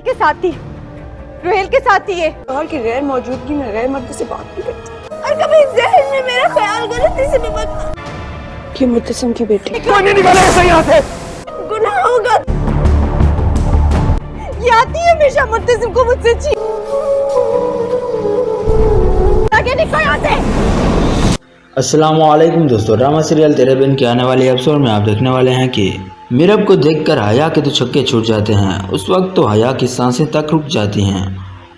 के साथ थी, रोहेल के साथ थी ये। और की गैर मौजूदगी में गैर मर्द से बात नहीं करती और कभी जहन में मेरा ख्याल गलती से भी मत कि मुत्तसिम की बेटी कोई नहीं निकाले ऐसे यहाँ से। गुनाह होगा। ये आती है हमेशा मुत्तसिम को मुझसे आगे निकलो यहाँ से। अस्सलामुअलैकुम दोस्तों, ड्रामा सीरियल तेरे बिन के आने वाले एपिसोड में आप देखने वाले हैं कि मीरब को देखकर हया के तो छक्के छूट जाते हैं। उस वक्त तो हया की सांसें तक रुक जाती हैं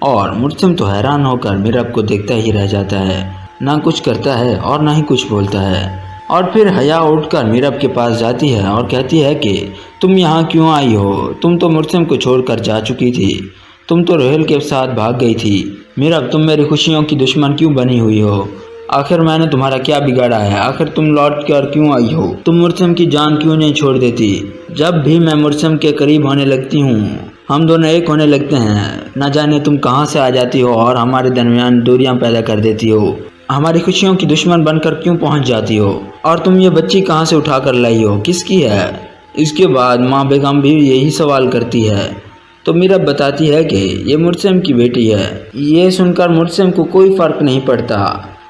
और मुर्सिम तो हैरान होकर मीरब को देखता ही रह जाता है। ना कुछ करता है और ना ही कुछ बोलता है। और फिर हया उठकर मीरब के पास जाती है और कहती है कि तुम यहाँ क्यों आई हो? तुम तो मुर्सिम को छोड़कर जा चुकी थी, तुम तो रोहेल के साथ भाग गई थी। मीरब, तुम मेरी खुशियों की दुश्मन क्यों बनी हुई हो? आखिर मैंने तुम्हारा क्या बिगाड़ा है? आखिर तुम लौट कर क्यों आई हो? तुम मुर्सिम की जान क्यों नहीं छोड़ देती? जब भी मैं मुर्सिम के करीब होने लगती हूँ, हम दोनों एक होने लगते हैं। न जाने तुम कहाँ से आ जाती हो और हमारे दरमियान दूरियां पैदा कर देती हो। हमारी खुशियों की दुश्मन बनकर क्यों पहुँच जाती हो? और तुम ये बच्ची कहाँ से उठा कर लाई हो? किसकी है? इसके बाद माँ बेगम भी यही सवाल करती है तो मीरब बताती है कि ये मुर्सिम की बेटी है। ये सुनकर मुर्सिम को कोई फ़र्क नहीं पड़ता।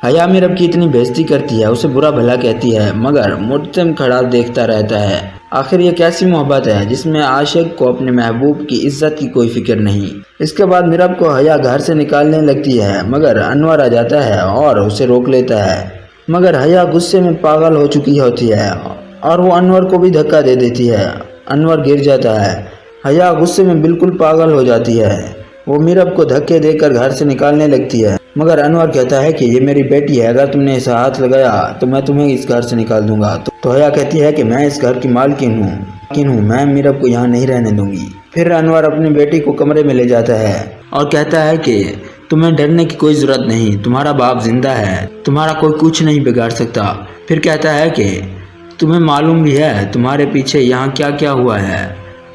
हया मीरब की इतनी बेइज्जती करती है, उसे बुरा भला कहती है, मगर मुर्सिम खड़ा देखता रहता है। आखिर ये कैसी मोहब्बत है जिसमें आशिक को अपने महबूब की इज्जत की कोई फिक्र नहीं। इसके बाद मीरब को हया घर से निकालने लगती है, मगर अनवर आ जाता है और उसे रोक लेता है। मगर हया गुस्से में पागल हो चुकी होती है और वो अनवर को भी धक्का दे देती है। अनवर गिर जाता है। हया गुस्से में बिल्कुल पागल हो जाती है। वो मीरब को धक्के देकर घर से निकालने लगती है, मगर अनवर कहता है कि ये मेरी बेटी है, अगर तुमने इसे हाथ लगाया तो मैं तुम्हें इस घर से निकाल दूंगा। तो हया कहती है कि मैं इस घर की मालकिन हूँ, मैं मीरब को यहाँ नहीं रहने दूंगी। फिर अनवर अपनी बेटी को कमरे में ले जाता है और कहता है कि तुम्हें डरने की कोई ज़रूरत नहीं, तुम्हारा बाप जिंदा है, तुम्हारा कोई कुछ नहीं बिगाड़ सकता। फिर कहता है कि तुम्हें मालूम भी है तुम्हारे पीछे यहाँ क्या क्या हुआ है,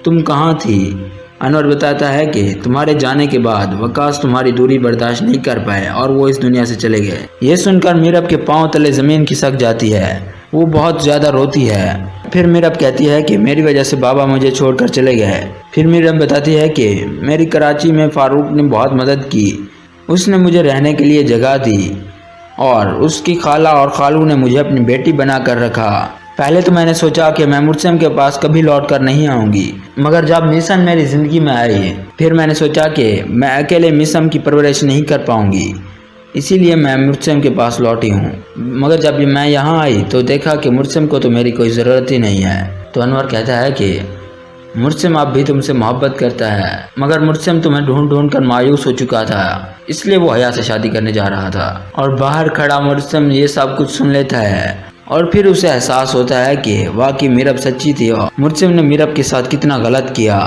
तुम कहाँ थी? अनवर बताता है कि तुम्हारे जाने के बाद वकास तुम्हारी दूरी बर्दाश्त नहीं कर पाए और वो इस दुनिया से चले गए। ये सुनकर मीरब के पांव तले ज़मीन खिसक जाती है। वो बहुत ज़्यादा रोती है। फिर मीरब कहती है कि मेरी वजह से बाबा मुझे छोड़कर चले गए। फिर मीरब बताती है कि मेरी कराची में फ़ारूक ने बहुत मदद की, उसने मुझे रहने के लिए जगह दी और उसकी खाला और खालू ने मुझे अपनी बेटी बना कर रखा। पहले तो मैंने सोचा कि मैं मुर्सिम के पास कभी लौट कर नहीं आऊँगी, मगर जब मिशन मेरी ज़िंदगी में आई फिर मैंने सोचा कि मैं अकेले मिशन की परवरिश नहीं कर पाऊँगी, इसीलिए मैं मुर्सिम के पास लौटी हूँ। मगर जब मैं यहाँ आई तो देखा कि मुर्सिम को तो मेरी कोई ज़रूरत ही नहीं है। तो अनवर कहता है कि मुर्सिम अब भी तुमसे मोहब्बत करता है, मगर मुर्सिम तुम्हें ढूंढ ढूंढ कर मायूस हो चुका था, इसलिए वो हया से शादी करने जा रहा था। और बाहर खड़ा मुर्सिम ये सब कुछ सुन लेता है और फिर उसे एहसास होता है कि वाकई मीरब सच्ची थी और मुर्सिम ने मीरब के साथ कितना गलत किया।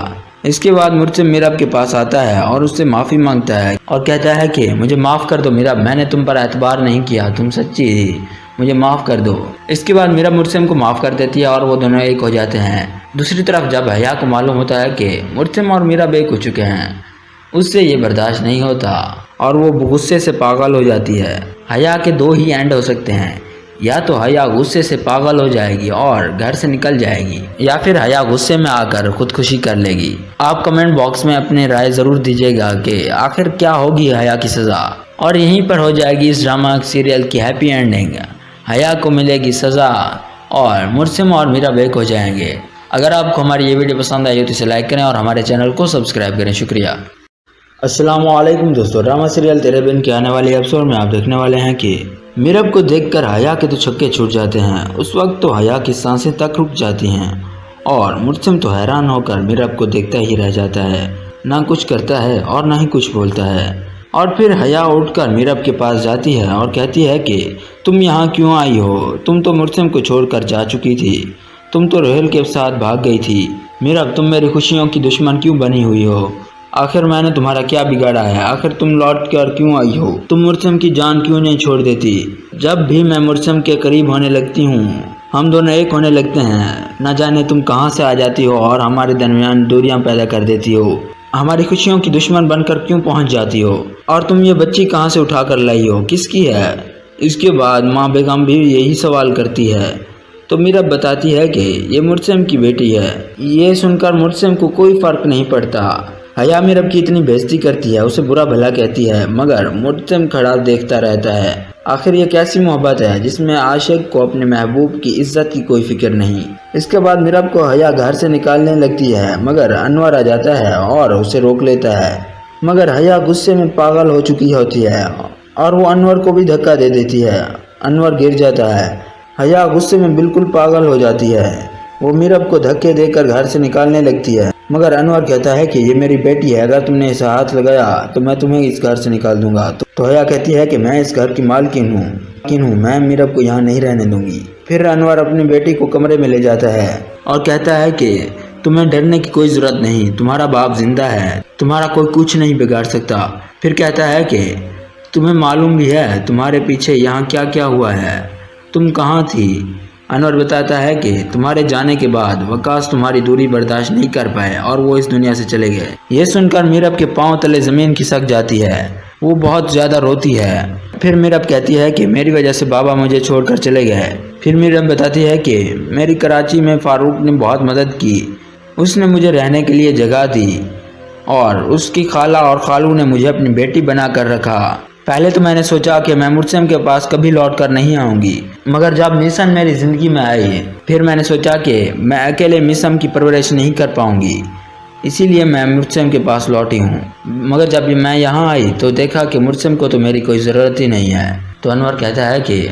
इसके बाद मुर्सिम मीरब के पास आता है और उससे माफ़ी मांगता है और कहता है कि मुझे माफ़ कर दो मीरब, मैंने तुम पर एतबार नहीं किया, तुम सच्ची थी, मुझे माफ़ कर दो। इसके बाद मीरब मुर्सिम को माफ़ कर देती है और वो दोनों एक हो जाते हैं। दूसरी तरफ जब हया को मालूम होता है कि मुर्सिम और मीरब एक हो चुके हैं, उससे ये बर्दाश्त नहीं होता और वो गुस्से से पागल हो जाती है। हया के दो ही एंड हो सकते हैं, या तो हया गुस्से से पागल हो जाएगी और घर से निकल जाएगी, या फिर हया गुस्से में आकर खुदकुशी कर लेगी। आप कमेंट बॉक्स में अपनी राय ज़रूर दीजिएगा कि आखिर क्या होगी हया की सज़ा। और यहीं पर हो जाएगी इस ड्रामा सीरियल की हैप्पी एंडिंग। हया को मिलेगी सज़ा और मुर्सिम और मीरब एक हो जाएंगे। अगर आपको हमारी ये वीडियो पसंद आई हो तो इसे लाइक करें और हमारे चैनल को सब्सक्राइब करें। शुक्रिया। अस्सलामुअलैकुम दोस्तों, ड्रामा सीरियल तेरे बिन के आने वाले एपिसोड में आप देखने वाले हैं कि मीरब को देखकर हया के तो छक्के छूट जाते हैं। उस वक्त तो हया की सांसें तक रुक जाती हैं और मुर्सिम तो हैरान होकर मीरब को देखता ही रह जाता है। ना कुछ करता है और ना ही कुछ बोलता है। और फिर हया उठकर मीरब के पास जाती है और कहती है कि तुम यहाँ क्यों आई हो? तुम तो मुर्सिम को छोड़कर जा चुकी थी, तुम तो रोहेल के साथ भाग गई थी। मीरब, तुम मेरी खुशियों की दुश्मन क्यों बनी हुई हो? आखिर मैंने तुम्हारा क्या बिगाड़ा है? आखिर तुम लौट कर क्यों आई हो? तुम मुर्सिम की जान क्यों नहीं छोड़ देती? जब भी मैं मुर्सिम के करीब होने लगती हूँ, हम दोनों एक होने लगते हैं। न जाने तुम कहाँ से आ जाती हो और हमारे दरमियान दूरियां पैदा कर देती हो। हमारी खुशियों की दुश्मन बनकर क्यों पहुँच जाती हो? और तुम ये बच्ची कहाँ से उठा कर लाई हो? किसकी है? इसके बाद माँ बेगम भी यही सवाल करती है तो मीरब बताती है कि ये मुर्सिम की बेटी है। ये सुनकर मुर्सिम को कोई फ़र्क नहीं पड़ता। حیا میرب کی اتنی بےزتی کرتی ہے، اسے برا بھلا کہتی ہے، مگر مرتسم کھڑا دیکھتا رہتا ہے۔ آخر یہ کیسی محبت ہے جس میں عاشق کو اپنے محبوب کی عزت کی کوئی فکر نہیں۔ اس کے بعد میرب کو حیا گھر سے نکالنے لگتی ہے، مگر انور آ جاتا ہے اور اسے روک لیتا ہے، مگر حیا غصے میں پاگل ہو چکی ہوتی ہے اور وہ انور کو بھی دھکا دے دیتی ہے۔ انور گر جاتا ہے، حیا غصے میں بالکل پاگل ہو جاتی ہے، وہ میرب کو دھکے دے کر گھر سے نکالنے لگتی ہے، مگر انور کہتا ہے کہ یہ میری بیٹی ہے، اگر تم نے اسے ہاتھ لگایا تو میں تمہیں اس گھر سے نکال دوں گا۔ تو حیا کہتی ہے کہ میں اس گھر کی مالکن ہوں، میں میرب کو یہاں نہیں رہنے دوں گی۔ پھر انور اپنی بیٹی کو کمرے میں لے جاتا ہے اور کہتا ہے کہ تمہیں ڈرنے کی کوئی ضرورت نہیں، تمہارا باپ زندہ ہے، تمہارا کوئی کچھ نہیں بگاڑ سکتا۔ پھر کہتا ہے کہ تمہیں معلوم بھی ہے تمہارے پیچھے یہاں کیا کیا ہوا ہے، تم کہاں تھی؟ انور بتاتا ہے کہ تمہارے جانے کے بعد وقاص تمہاری دوری برداشت نہیں کر پائے اور وہ اس دنیا سے چلے گئے۔ یہ سن کر میرب کے پاؤں تلے زمین کھسک جاتی ہے، وہ بہت زیادہ روتی ہے۔ پھر میرب کہتی ہے کہ میری وجہ سے بابا مجھے چھوڑ کر چلے گئے۔ پھر میرب بتاتی ہے کہ میری کراچی میں فاروق نے بہت مدد کی، اس نے مجھے رہنے کے لیے جگہ دی اور اس کی خالہ اور خالو نے مجھے اپنی بیٹی بنا کر رکھا۔ پہلے تو میں نے سوچا کہ میں مرسم کے پاس کبھی لوٹ کر نہیں آؤں گی، مگر جب میسم میری زندگی میں آئی پھر میں نے سوچا کہ میں اکیلے میسم کی پرورش نہیں کر پاؤں گی، اسی لیے میں مرسم کے پاس لوٹی ہوں۔ مگر جب میں یہاں آئی تو دیکھا کہ مرسم کو تو میری کوئی ضرورت ہی نہیں ہے۔ تو انور کہتا ہے کہ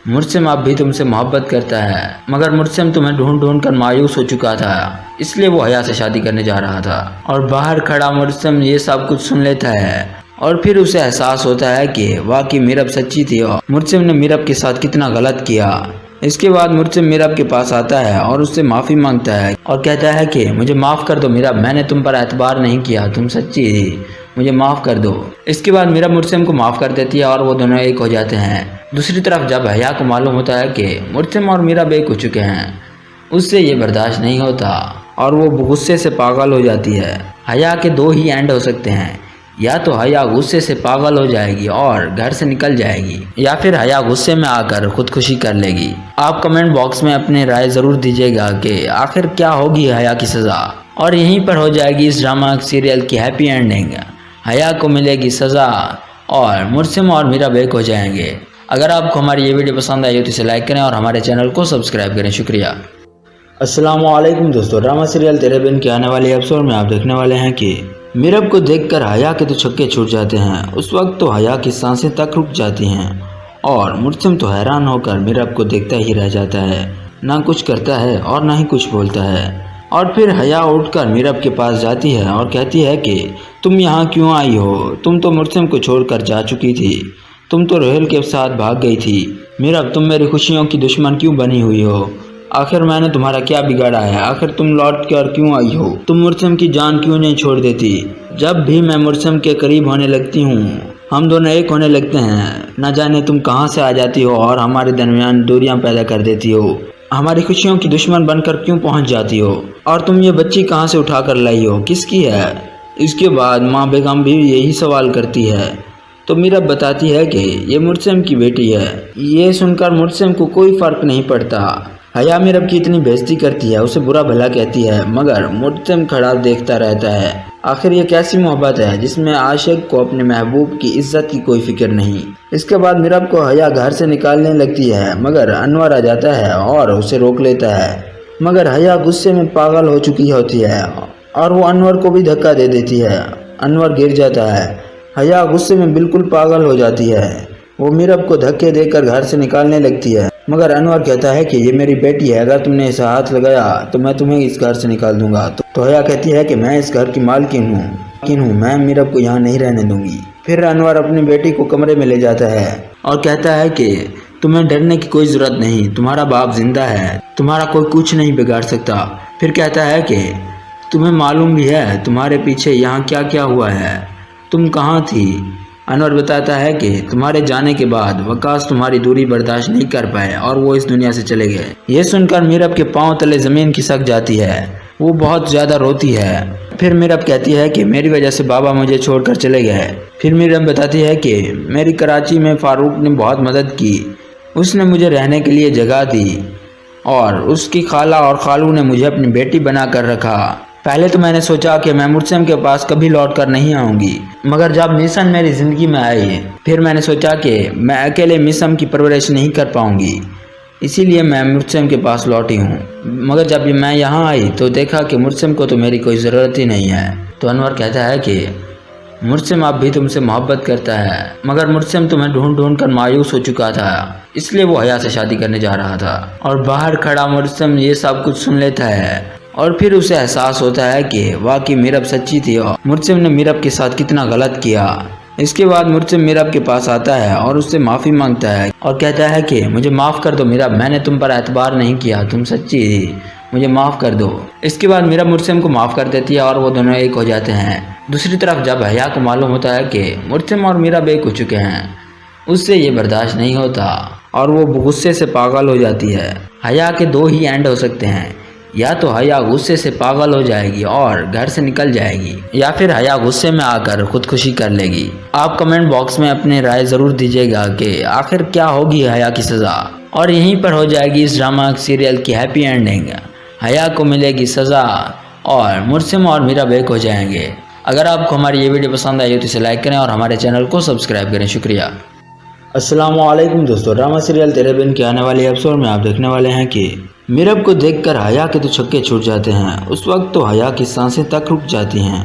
مرسم اب بھی تم سے محبت کرتا ہے، مگر مرسم تمہیں ڈھونڈ ڈھونڈ کر مایوس ہو چکا تھا، اس لیے وہ حیا سے شادی کرنے جا رہا تھا۔ اور باہر کھڑا مرسم یہ سب کچھ سن لیتا ہے اور پھر اسے احساس ہوتا ہے کہ واقعی میرب سچی تھی اور مرسم نے میرب کے ساتھ کتنا غلط کیا۔ اس کے بعد مرسم میرب کے پاس آتا ہے اور اس سے معافی مانگتا ہے اور کہتا ہے کہ مجھے معاف کر دو میرب، میں نے تم پر اعتبار نہیں کیا، تم سچی تھی، مجھے معاف کر دو۔ اس کے بعد میرب مرسم کو معاف کر دیتی ہے اور وہ دونوں ایک ہو جاتے ہیں۔ دوسری طرف جب حیا کو معلوم ہوتا ہے کہ مرسم اور میرب ایک ہو چکے ہیں، اس سے یہ برداشت نہیں ہوتا اور وہ غصے سے پاگل ہو جاتی ہے۔ حیا کے دو ہی اینڈ ہو سکتے ہیں، یا تو حیا غصے سے پاگل ہو جائے گی اور گھر سے نکل جائے گی، یا پھر حیا غصے میں آ کر خودکشی کر لے گی۔ آپ کمنٹ باکس میں اپنی رائے ضرور دیجیے گا کہ آخر کیا ہوگی حیا کی سزا، اور یہیں پر ہو جائے گی اس ڈرامہ سیریل کی ہیپی اینڈنگ، حیا کو ملے گی سزا اور مرسم اور میرب ایک ہو جائیں گے۔ اگر آپ کو ہماری یہ ویڈیو پسند آئی ہو تو اسے لائک کریں اور ہمارے چینل کو سبسکرائب کریں۔ شکریہ۔ السلام علیکم دوستو، ڈرامہ سیریل تیرے بن کے آنے والے ایپیسوڈ میں آپ دیکھنے والے ہیں کہ میرب کو دیکھ کر حیا کے تو چھکے چھوٹ جاتے ہیں۔ اس وقت تو حیا کی سانسیں تک رک جاتی ہیں اور مرسم تو حیران ہو کر میرب کو دیکھتا ہی رہ جاتا ہے، نہ کچھ کرتا ہے اور نہ ہی کچھ بولتا ہے۔ اور پھر حیا اٹھ کر میرب کے پاس جاتی ہے اور کہتی ہے کہ تم یہاں کیوں آئی ہو؟ تم تو مرسم کو چھوڑ کر جا چکی تھی، تم تو روہیل کے ساتھ بھاگ گئی تھی۔ میرب تم میری خوشیوں کی دشمن کیوں بنی ہوئی ہو؟ آخر میں نے تمہارا کیا بگاڑا ہے؟ آخر تم لوٹ کر کیوں آئی ہو؟ تم مرسم کی جان کیوں نہیں چھوڑ دیتی؟ جب بھی میں مرسم کے قریب ہونے لگتی ہوں ہم دونوں ایک ہونے لگتے ہیں، نہ جانے تم کہاں سے آ جاتی ہو اور ہمارے درمیان دوریاں پیدا کر دیتی ہو، ہماری خوشیوں کی دشمن بن کر کیوں پہنچ جاتی ہو؟ اور تم یہ بچی کہاں سے اٹھا کر لائی ہو، کس کی ہے؟ اس کے بعد ماں بیگم بھی یہی سوال کرتی ہے تو میرب بتاتی ہے کہ یہ مرسم کی بیٹی ہے۔ یہ سن کر مرسم کو کوئی فرق نہیں پڑتا، حیا میرب کی اتنی بےزتی کرتی ہے، اسے برا بھلا کہتی ہے، مگر مرسم کھڑا دیکھتا رہتا ہے۔ آخر یہ کیسی محبت ہے جس میں عاشق کو اپنے محبوب کی عزت کی کوئی فکر نہیں۔ اس کے بعد میرب کو حیا گھر سے نکالنے لگتی ہے، مگر انور آ جاتا ہے اور اسے روک لیتا ہے، مگر حیا غصے میں پاگل ہو چکی ہوتی ہے اور وہ انور کو بھی دھکا دے دیتی ہے۔ انور گر جاتا ہے، حیا غصے میں بالکل پاگل ہو جاتی ہے، وہ میرب کو دھکے دے کر گھر سے نکالنے لگتی ہے، مگر انور کہتا ہے کہ یہ میری بیٹی ہے، اگر تم نے اسے ہاتھ لگایا تو میں تمہیں اس گھر سے نکال دوں گا۔ تو حیا کہتی ہے کہ میں اس گھر کی مالکن ہوں، میں میرب کو یہاں نہیں رہنے دوں گی۔ پھر انور اپنی بیٹی کو کمرے میں لے جاتا ہے اور کہتا ہے کہ تمہیں ڈرنے کی کوئی ضرورت نہیں، تمہارا باپ زندہ ہے، تمہارا کوئی کچھ نہیں بگاڑ سکتا۔ پھر کہتا ہے کہ تمہیں معلوم بھی ہے تمہارے پیچھے یہاں کیا کیا ہوا ہے، تم کہاں تھی؟ انور بتاتا ہے کہ تمہارے جانے کے بعد وقاص تمہاری دوری برداشت نہیں کر پائے اور وہ اس دنیا سے چلے گئے۔ یہ سن کر میرب کے پاؤں تلے زمین کھسک جاتی ہے، وہ بہت زیادہ روتی ہے۔ پھر میرب کہتی ہے کہ میری وجہ سے بابا مجھے چھوڑ کر چلے گئے۔ پھر میرب بتاتی ہے کہ میری کراچی میں فاروق نے بہت مدد کی، اس نے مجھے رہنے کے لیے جگہ دی اور اس کی خالہ اور خالو نے مجھے اپنی بیٹی بنا کر رکھا۔ पहले तो मैंने सोचा कि मैं मुर्सिम के पास कभी लौट कर नहीं आऊँगी, मगर जब मिशन मेरी ज़िंदगी में आई फिर मैंने सोचा कि मैं अकेले मिशन की परवरिश नहीं कर पाऊँगी, इसीलिए मैं मुर्सिम के पास लौटी हूँ। मगर जब मैं यहाँ आई तो देखा कि मुर्सिम को तो मेरी कोई ज़रूरत ही नहीं है। तो अनवर कहता है कि मुर्सिम अब भी तुमसे मोहब्बत करता है, मगर मुर्सिम तुम्हें ढूंढ ढूंढ कर मायूस हो चुका था, इसलिए वो हया से शादी करने जा रहा था। और बाहर खड़ा मुर्सिम ये सब कुछ सुन लेता है और फिर उसे एहसास होता है कि वाकई मीरब सच्ची थी और मुर्सिम ने मीरब के साथ कितना गलत किया। इसके बाद मुर्सिम मीरब के पास आता है और उससे माफ़ी मांगता है और कहता है कि मुझे माफ़ कर दो मीरब, मैंने तुम पर एतबार नहीं किया, तुम सच्ची थी, मुझे माफ़ कर दो। इसके बाद मीरब मुर्सिम को माफ़ कर देती है और वो दोनों एक हो जाते हैं। दूसरी तरफ जब हया को मालूम होता है कि मुर्सिम और मीरब एक हो चुके हैं, उससे ये बर्दाश्त नहीं होता और वो गुस्से से पागल हो जाती है। हया के दो ही एंड हो सकते हैं, या तो हया गुस्से से पागल हो जाएगी और घर से निकल जाएगी, या फिर हया गुस्से में आकर खुदकुशी कर लेगी। आप कमेंट बॉक्स में अपनी राय ज़रूर दीजिएगा कि आखिर क्या होगी हया की सज़ा। और यहीं पर हो जाएगी इस ड्रामा सीरियल की हैप्पी एंडिंग। हया को मिलेगी सज़ा और मुर्सिम और मीरब एक हो जाएंगे। अगर आपको हमारी ये वीडियो पसंद आई हो तो इसे लाइक करें और हमारे चैनल को सब्सक्राइब करें। शुक्रिया। अस्सलामुअलैकुम दोस्तों, ड्रामा सीरियल तेरे बिन के आने वाले एपिसोड में आप देखने वाले हैं कि मीरब को देखकर हया के तो छक्के छूट जाते हैं। उस वक्त तो हया की सांसें तक रुक जाती हैं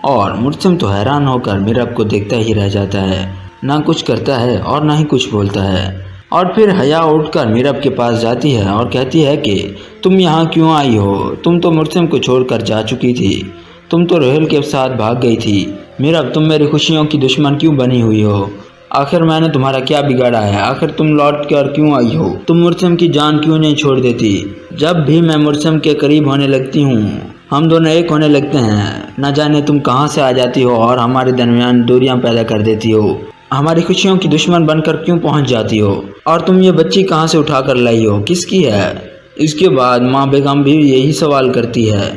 और मुर्सिम तो हैरान होकर मीरब को देखता ही रह जाता है, ना कुछ करता है और ना ही कुछ बोलता है। और फिर हया उठकर मीरब के पास जाती है और कहती है कि तुम यहाँ क्यों आई हो, तुम तो मुर्सिम को छोड़कर जा चुकी थी, तुम तो रोहिल के साथ भाग गई थी। मीरब, तुम मेरी खुशियों की दुश्मन क्यों बनी हुई हो? आखिर मैंने तुम्हारा क्या बिगाड़ा है? आखिर तुम लौट कर क्यों आई हो? तुम मुर्सिम की जान क्यों नहीं छोड़ देती? जब भी मैं मुर्सिम के करीब होने लगती हूँ हम दोनों एक होने लगते हैं, न जाने तुम कहाँ से आ जाती हो और हमारे दरमियान दूरियां पैदा कर देती हो, हमारी खुशियों की दुश्मन बनकर क्यों पहुँच जाती हो? और तुम ये बच्ची कहाँ से उठा कर लाई हो, किसकी है? इसके बाद माँ बेगम भी यही सवाल करती है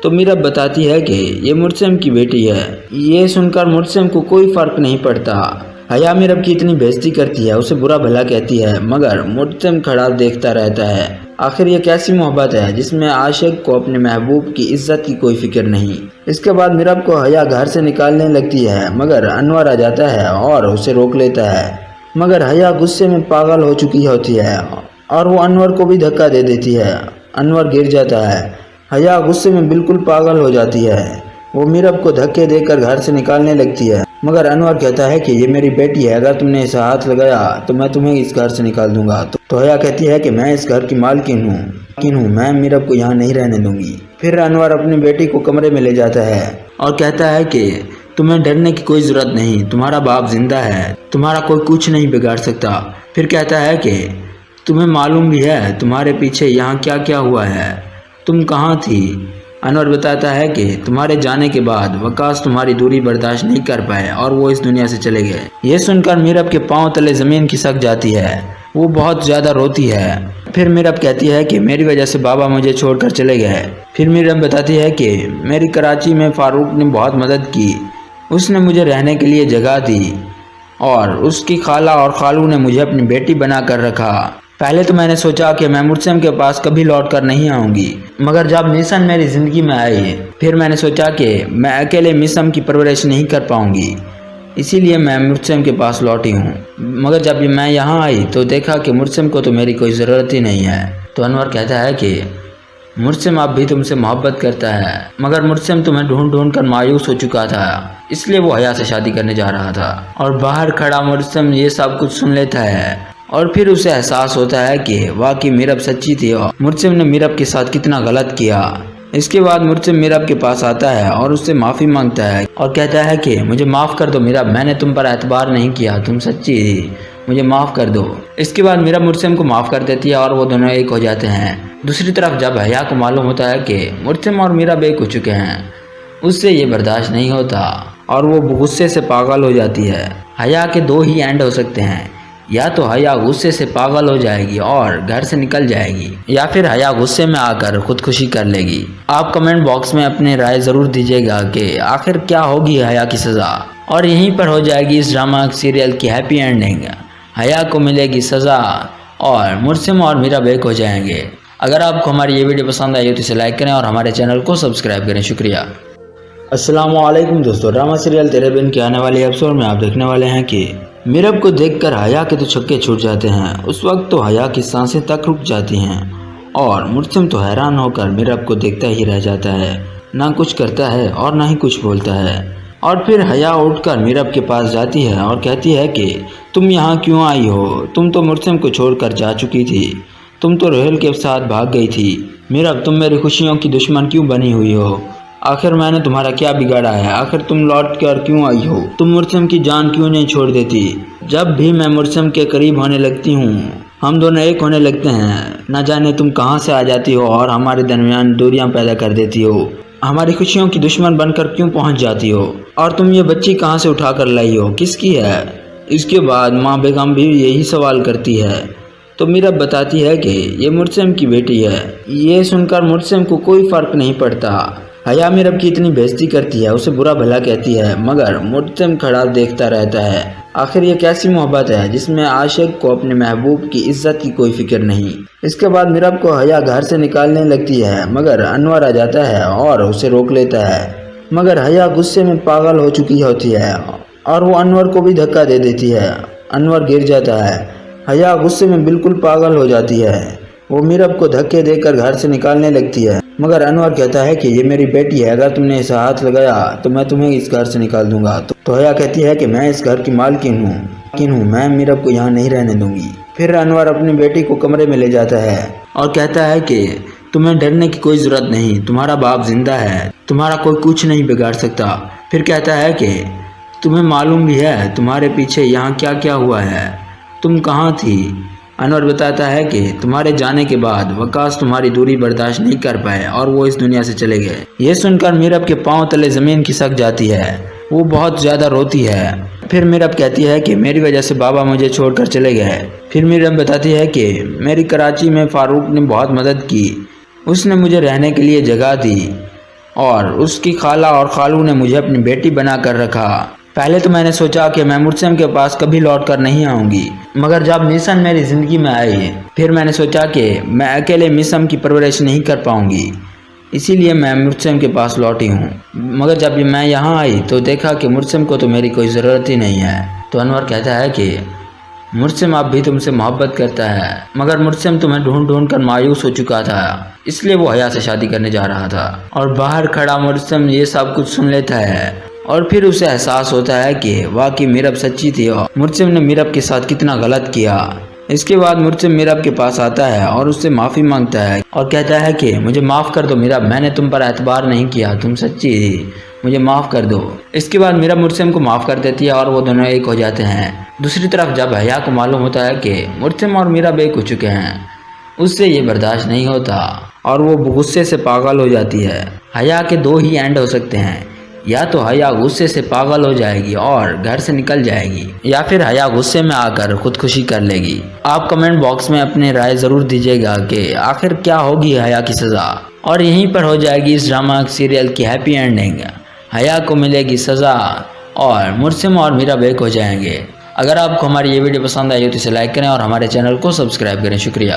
तो मीरब बताती है कि ये मुर्सिम की बेटी है। ये सुनकर मुर्सिम को कोई फ़र्क नहीं पड़ता। हया मीरब की इतनी बेइज्जती करती है, उसे बुरा भला कहती है, मगर मुर्सिम खड़ा देखता रहता है। आखिर ये कैसी मोहब्बत है जिसमें आशिक को अपने महबूब की इज्जत की कोई फिक्र नहीं। इसके बाद मीरब को हया घर से निकालने लगती है, मगर अनवर आ जाता है और उसे रोक लेता है। मगर हया गुस्से में पागल हो चुकी होती है और वो अनवर को भी धक्का दे देती है। अनवर गिर जाता है। हया गुस्से में बिल्कुल पागल हो जाती है। वो मीरब को धक्के देकर घर से निकालने लगती है, मगर अनवर कहता है कि ये मेरी बेटी है, अगर तुमने इसे हाथ लगाया तो मैं तुम्हें इस घर से निकाल दूंगा। तो हया कहती है कि मैं इस घर की मालकिन हूँ, मैं मीरब को यहाँ नहीं रहने दूंगी। फिर अनवर अपनी बेटी को कमरे में ले जाता है और कहता है कि तुम्हें डरने की कोई ज़रूरत नहीं, तुम्हारा बाप जिंदा है, तुम्हारा कोई कुछ नहीं बिगाड़ सकता। फिर कहता है कि तुम्हें मालूम भी है तुम्हारे पीछे यहाँ क्या क्या हुआ है, तुम कहाँ थी? अनवर बताता है कि तुम्हारे जाने के बाद वकास तुम्हारी दूरी बर्दाश्त नहीं कर पाए और वो इस दुनिया से चले गए। ये सुनकर मीरब के पांव तले ज़मीन खिसक जाती है, वो बहुत ज़्यादा रोती है। फिर मीरब कहती है कि मेरी वजह से बाबा मुझे छोड़कर चले गए। फिर मीरब बताती है कि मेरी कराची में फ़ारूक ने बहुत मदद की, उसने मुझे रहने के लिए जगह दी और उसकी खाला और खालू ने मुझे अपनी बेटी बना कर रखा। पहले तो मैंने सोचा कि मैं मुर्सिम के पास कभी लौट कर नहीं आऊँगी, मगर जब मिशन मेरी ज़िंदगी में आई फिर मैंने सोचा कि मैं अकेले मिशन की परवरिश नहीं कर पाऊँगी, इसीलिए मैं मुर्सिम के पास लौटी हूँ। मगर जब मैं यहाँ आई तो देखा कि मुर्सिम को तो मेरी कोई ज़रूरत ही नहीं है। तो अनवर कहता है कि मुर्सिम अब भी तुमसे मोहब्बत करता है, मगर मुर्सिम तुम्हें ढूंढ ढूंढ कर मायूस हो चुका था, इसलिए वो हया से शादी करने जा रहा था। और बाहर खड़ा मुर्सिम ये सब कुछ सुन लेता है और फिर उसे एहसास होता है कि वाकई मीरब सच्ची थी और मुर्सिम ने मीरब के साथ कितना गलत किया। इसके बाद मुर्सिम मीरब के पास आता है और उससे माफ़ी मांगता है और कहता है कि मुझे माफ़ कर दो मीरब, मैंने तुम पर एतबार नहीं किया, तुम सच्ची थी, मुझे माफ़ कर दो। इसके बाद मीरब मुर्सिम को माफ़ कर देती है और वो दोनों एक हो जाते हैं। दूसरी तरफ जब हया को मालूम होता है कि मुर्सिम और मीरब एक हो चुके हैं, उससे ये बर्दाश्त नहीं होता और वो गुस्से से पागल हो जाती है। हया के दो ही एंड हो सकते हैं, या तो हया गुस्से से पागल हो जाएगी और घर से निकल जाएगी, या फिर हया गुस्से में आकर खुदकुशी कर लेगी। आप कमेंट बॉक्स में अपनी राय ज़रूर दीजिएगा कि आखिर क्या होगी हया की सज़ा। और यहीं पर हो जाएगी इस ड्रामा सीरियल की हैप्पी एंडिंग। हया को मिलेगी सज़ा और मुर्सिम और मीरब एक हो जाएंगे। اگر آپ کو ہماری یہ ویڈیو پسند آئی ہو تو اسے لائک کریں اور ہمارے چینل کو سبسکرائب کریں. شکریہ. السلام علیکم دوستو، ڈرامہ سیریل تیرے بن کے آنے والے ایپیسوڈ میں آپ دیکھنے والے ہیں کہ میرب کو دیکھ کر حیا کے تو چھکے چھوٹ جاتے ہیں. اس وقت تو حیا کی سانسیں تک رک جاتی ہیں اور مرسم تو حیران ہو کر میرب کو دیکھتا ہی رہ جاتا ہے. نہ کچھ کرتا ہے اور نہ ہی کچھ بولتا ہے. اور پھر حیا اٹھ کر میرب کے پاس جاتی ہے اور کہتی ہے کہ تم یہاں کیوں آئی ہو؟ تم تو مرسم کو چھوڑ کر جا چکی تھی. تم تو روہیل کے ساتھ بھاگ گئی تھی. میرب تم میری خوشیوں کی دشمن کیوں بنی ہوئی ہو؟ آخر میں نے تمہارا کیا بگاڑا ہے؟ آخر تم لوٹ کر کیوں آئی ہو؟ تم مرسم کی جان کیوں نہیں چھوڑ دیتی؟ جب بھی میں مرسم کے قریب ہونے لگتی ہوں ہم دونوں ایک ہونے لگتے ہیں. نہ جانے تم کہاں سے آ جاتی ہو اور ہمارے درمیان دوریاں پیدا کر دیتی ہو. ہماری خوشیوں کی دشمن بن کر کیوں پہنچ جاتی ہو؟ اور تم یہ بچی کہاں سے اٹھا کر لائی ہو؟ کس کی ہے؟ اس کے بعد ماں بیگم بھی یہی سوال کرتی ہے تو میرب بتاتی ہے کہ یہ مرسم کی بیٹی ہے. یہ سن کر مرسم کو کوئی فرق نہیں پڑتا. حیا میرب کی اتنی بےعزتی کرتی ہے، اسے برا بھلا کہتی ہے، مگر مرسم کھڑا دیکھتا رہتا ہے. آخر یہ کیسی محبت ہے جس میں عاشق کو اپنے محبوب کی عزت کی کوئی فکر نہیں. اس کے بعد میرب کو حیا گھر سے نکالنے لگتی ہے مگر انور آ جاتا ہے اور اسے روک لیتا ہے. مگر حیا غصے میں پاگل ہو چکی ہوتی ہے اور وہ انور کو بھی دھکا دے دیتی ہے. انور گر جاتا ہے. حیا غصے میں بالکل پاگل ہو جاتی ہے. وہ میرب کو دھکے دے کر گھر سے نکالنے لگتی ہے مگر انور کہتا ہے کہ یہ میری بیٹی ہے، اگر تم نے اسے ہاتھ لگایا تو میں تمہیں اس گھر سے نکال دوں گا. تو حیا کہتی ہے کہ میں اس گھر کی مالکن ہوں، میں میرب کو یہاں نہیں رہنے دوں گی. پھر انور اپنی بیٹی کو کمرے میں لے جاتا ہے اور کہتا ہے کہ تمہیں ڈرنے کی کوئی ضرورت نہیں، تمہارا باپ زندہ ہے، تمہارا کوئی کچھ نہیں بگاڑ سکتا. پھر کہتا ہے کہ تمہیں معلوم بھی ہے تمہارے پیچھے یہاں کیا کیا ہوا ہے، تم کہاں تھی؟ انور بتاتا ہے کہ تمہارے جانے کے بعد وقاص تمہاری دوری برداشت نہیں کر پائے اور وہ اس دنیا سے چلے گئے. یہ سن کر میرب کے پاؤں تلے زمین کھسک جاتی ہے. وہ بہت زیادہ روتی ہے. پھر میرب کہتی ہے کہ میری وجہ سے بابا مجھے چھوڑ کر چلے گئے. پھر میرب بتاتی ہے کہ میری کراچی میں فاروق نے بہت مدد کی، اس نے مجھے رہنے کے لیے جگہ دی اور اس کی خالہ اور خالو نے مجھے اپنی بیٹی بنا کر رکھا. پہلے تو میں نے سوچا کہ میں مرسم کے پاس کبھی لوٹ کر نہیں آؤں گی، مگر جب میسم میری زندگی میں آئی پھر میں نے سوچا کہ میں اکیلے میسم کی پرورش نہیں کر پاؤں گی، اسی لیے میں مرسم کے پاس لوٹی ہوں. مگر جب میں یہاں آئی تو دیکھا کہ مرسم کو تو میری کوئی ضرورت ہی نہیں ہے. تو انور کہتا ہے کہ مرسم اب بھی تم سے محبت کرتا ہے، مگر مرسم تمہیں ڈھونڈ ڈھونڈ کر مایوس ہو چکا تھا، اس لیے وہ حیا سے شادی کرنے جا رہا تھا. اور باہر کھڑا مرسم یہ سب کچھ سن لیتا ہے اور پھر اسے احساس ہوتا ہے کہ واقعی میرب سچی تھی اور مرسم نے میرب کے ساتھ کتنا غلط کیا. اس کے بعد مرسم میرب کے پاس آتا ہے اور اس سے معافی مانگتا ہے اور کہتا ہے کہ مجھے معاف کر دو میرب، میں نے تم پر اعتبار نہیں کیا، تم سچی تھی، مجھے معاف کر دو. اس کے بعد میرب مرسم کو معاف کر دیتی ہے اور وہ دونوں ایک ہو جاتے ہیں. دوسری طرف جب حیا کو معلوم ہوتا ہے کہ مرسم اور میرب ایک ہو چکے ہیں، اس سے یہ برداشت نہیں ہوتا اور وہ غصے سے پاگل ہو جاتی ہے. حیا کے دو ہی اینڈ ہو سکتے ہیں، یا تو حیا غصے سے پاگل ہو جائے گی اور گھر سے نکل جائے گی، یا پھر حیا غصے میں آ کر خودکشی کر لے گی. آپ کمنٹ باکس میں اپنی رائے ضرور دیجیے گا کہ آخر کیا ہوگی حیا کی سزا. اور یہیں پر ہو جائے گی اس ڈرامہ سیریل کی ہیپی اینڈنگ. حیا کو ملے گی سزا اور مرسم اور میرب ایک ہو جائیں گے. اگر آپ کو ہماری یہ ویڈیو پسند آئی ہو تو اسے لائک کریں اور ہمارے چینل کو سبسکرائب کریں. شکریہ.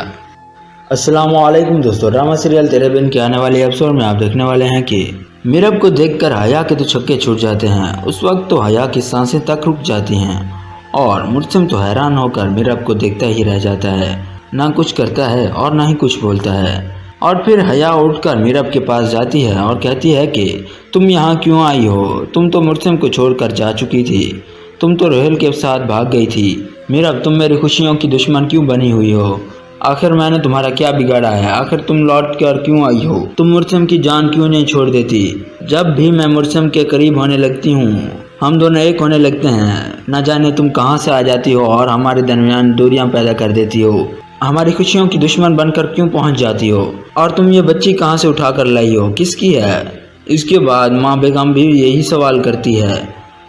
السلام علیکم دوستو، ڈرامہ سیریل تیرے بن کے آنے والے ایپیسوڈ میں آپ دیکھنے والے ہیں کہ میرب کو دیکھ کر حیا کے تو چھکے چھوٹ جاتے ہیں. اس وقت تو حیا کی سانسیں تک رک جاتی ہیں اور مرسم تو حیران ہو کر میرب کو دیکھتا ہی رہ جاتا ہے. نہ کچھ کرتا ہے اور نہ ہی کچھ بولتا ہے. اور پھر حیا اٹھ کر میرب کے پاس جاتی ہے اور کہتی ہے کہ تم یہاں کیوں آئی ہو؟ تم تو مرسم کو چھوڑ کر جا چکی تھی. تم تو روہیل کے ساتھ بھاگ گئی تھی. میرب تم میری خوشیوں کی دشمن کیوں بنی ہوئی ہو؟ آخر میں نے تمہارا کیا بگاڑا ہے؟ آخر تم لوٹ کر کیوں آئی ہو؟ تم مرسم کی جان کیوں نہیں چھوڑ دیتی؟ جب بھی میں مرسم کے قریب ہونے لگتی ہوں ہم دونوں ایک ہونے لگتے ہیں. نہ جانے تم کہاں سے آ جاتی ہو اور ہمارے درمیان دوریاں پیدا کر دیتی ہو. ہماری خوشیوں کی دشمن بن کر کیوں پہنچ جاتی ہو؟ اور تم یہ بچی کہاں سے اٹھا کر لائی ہو؟ کس کی ہے؟ اس کے بعد ماں بیگم بھی یہی سوال کرتی ہے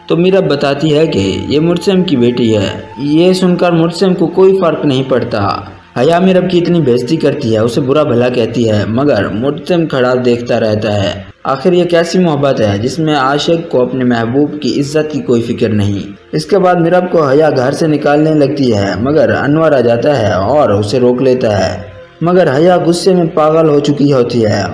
تو میرب بتاتی ہے کہ یہ مرسم کی بیٹی ہے. یہ سن کر مرسم کو کوئی فرق نہیں پڑتا. حیا میرب کی اتنی بےعزتی کرتی ہے، اسے برا بھلا کہتی ہے، مگر مرسم کھڑا دیکھتا رہتا ہے. آخر یہ کیسی محبت ہے جس میں عاشق کو اپنے محبوب کی عزت کی کوئی فکر نہیں. اس کے بعد میرب کو حیا گھر سے نکالنے لگتی ہے مگر انور آ جاتا ہے اور اسے روک لیتا ہے. मगर हया गुस्से में पागल हो चुकी होती है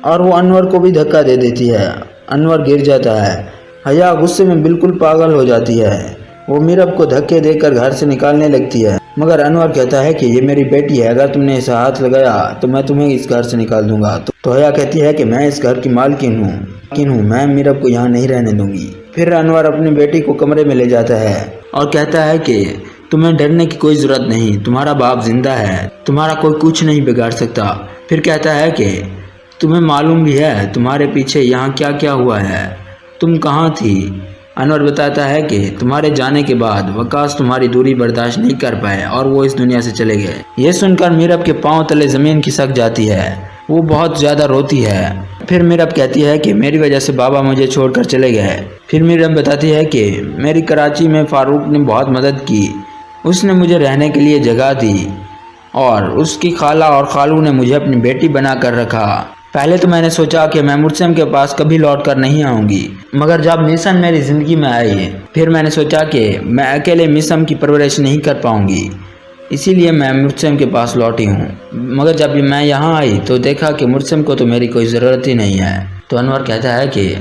और वो अनवर को भी धक्का दे देती है। अनवर गिर जाता है। हया गुस्से में बिल्कुल पागल हो जाती है। वो मीरब को धक्के देकर घर से निकालने लगती है, मगर अनवर कहता है कि ये मेरी बेटी है, अगर तुमने इसे हाथ लगाया तो मैं तुम्हें इस घर से निकाल दूंगा। तो हया कहती है कि मैं इस घर की मालकिन हूँ, मैं मीरब को यहाँ नहीं रहने दूंगी। फिर अनवर अपनी बेटी को कमरे में ले जाता है और कहता है कि तुम्हें डरने की कोई ज़रूरत नहीं, तुम्हारा बाप जिंदा है, तुम्हारा कोई कुछ नहीं बिगाड़ सकता। फिर कहता है कि तुम्हें मालूम भी है तुम्हारे पीछे यहाँ क्या क्या हुआ है, तुम कहाँ थी। अनवर बताता है कि तुम्हारे जाने के बाद वकास तुम्हारी दूरी बर्दाश्त नहीं कर पाए और वो इस दुनिया से चले गए। ये सुनकर मीरब के पांव तले ज़मीन खिसक जाती है। वो बहुत ज़्यादा रोती है। फिर मीरब कहती है कि मेरी वजह से बाबा मुझे छोड़कर चले गए। फिर मीरब बताती है कि मेरी कराची में फ़ारूक ने बहुत मदद की, उसने मुझे रहने के लिए जगह दी और उसकी खाला और खालू ने मुझे अपनी बेटी बना कर रखा। पहले तो मैंने सोचा कि मैं मुर्सम के पास कभी लौट कर नहीं आऊँगी, मगर जब मिशन मेरी ज़िंदगी में आई फिर मैंने सोचा कि मैं अकेले मिशन की परवरिश नहीं कर पाऊँगी, इसीलिए मैं मुर्सम के पास लौटी हूँ। मगर जब मैं यहाँ आई तो देखा कि मुर्सम को तो मेरी कोई ज़रूरत ही नहीं है। तो अनवर कहता है कि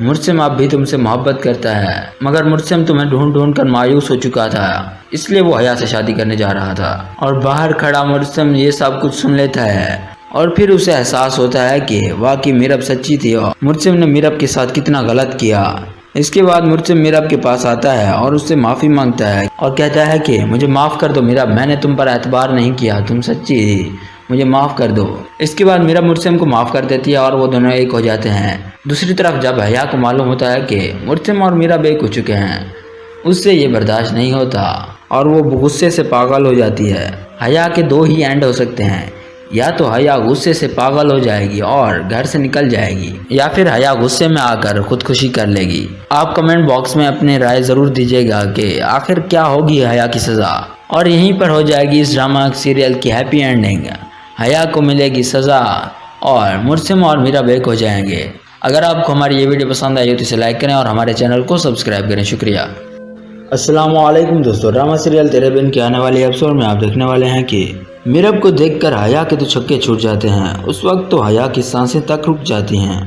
मुर्सम अब भी तुमसे मोहब्बत करता है, मगर मुर्सम तुम्हें ढूंढ ढूंढ कर मायूस हो चुका था, इसलिए वो हया से शादी करने जा रहा था। और बाहर खड़ा मुर्सम ये सब कुछ सुन लेता है और फिर उसे एहसास होता है कि वाकई मीरब सच्ची थी और मुर्सम ने मीरब के साथ कितना गलत किया। इसके बाद मुर्सम मीरब के पास आता है और उससे माफ़ी मांगता है और कहता है कि मुझे माफ़ कर दो मीरब, मैंने तुम पर एतबार नहीं किया, तुम सच्ची थी, मुझे माफ़ कर दो। इसके बाद मीरब मुर्सम को माफ़ कर देती है और वो दोनों एक हो जाते हैं। दूसरी तरफ जब हया को मालूम होता है कि मुर्सम और मीरब एक हो चुके हैं, उससे ये बर्दाश्त नहीं होता और वो गुस्से से पागल हो जाती है। हया के दो ही एंड हो सकते हैं, या तो हया गुस्से से पागल हो जाएगी और घर से निकल जाएगी, या फिर हया गुस्से में आकर खुदकुशी कर लेगी। आप कमेंट बॉक्स में अपनी राय ज़रूर दीजिएगा कि आखिर क्या होगी हया की सज़ा। और यहीं पर हो जाएगी इस ड्रामा सीरियल की हैप्पी एंडिंग। हया को मिलेगी सज़ा और मुर्सम और मीरब एक हो जाएंगे। अगर आपको हमारी ये वीडियो पसंद आई हो तो इसे लाइक करें और हमारे चैनल को सब्सक्राइब करें। शुक्रिया। अस्सलाम वालेकुम दोस्तों, ड्रामा सीरियल तेरे बिन के आने वाले एपिसोड में आप देखने वाले हैं कि मीरब को देखकर हया के तो छक्के छूट जाते हैं। उस वक्त तो हया की सांसें तक रुक जाती हैं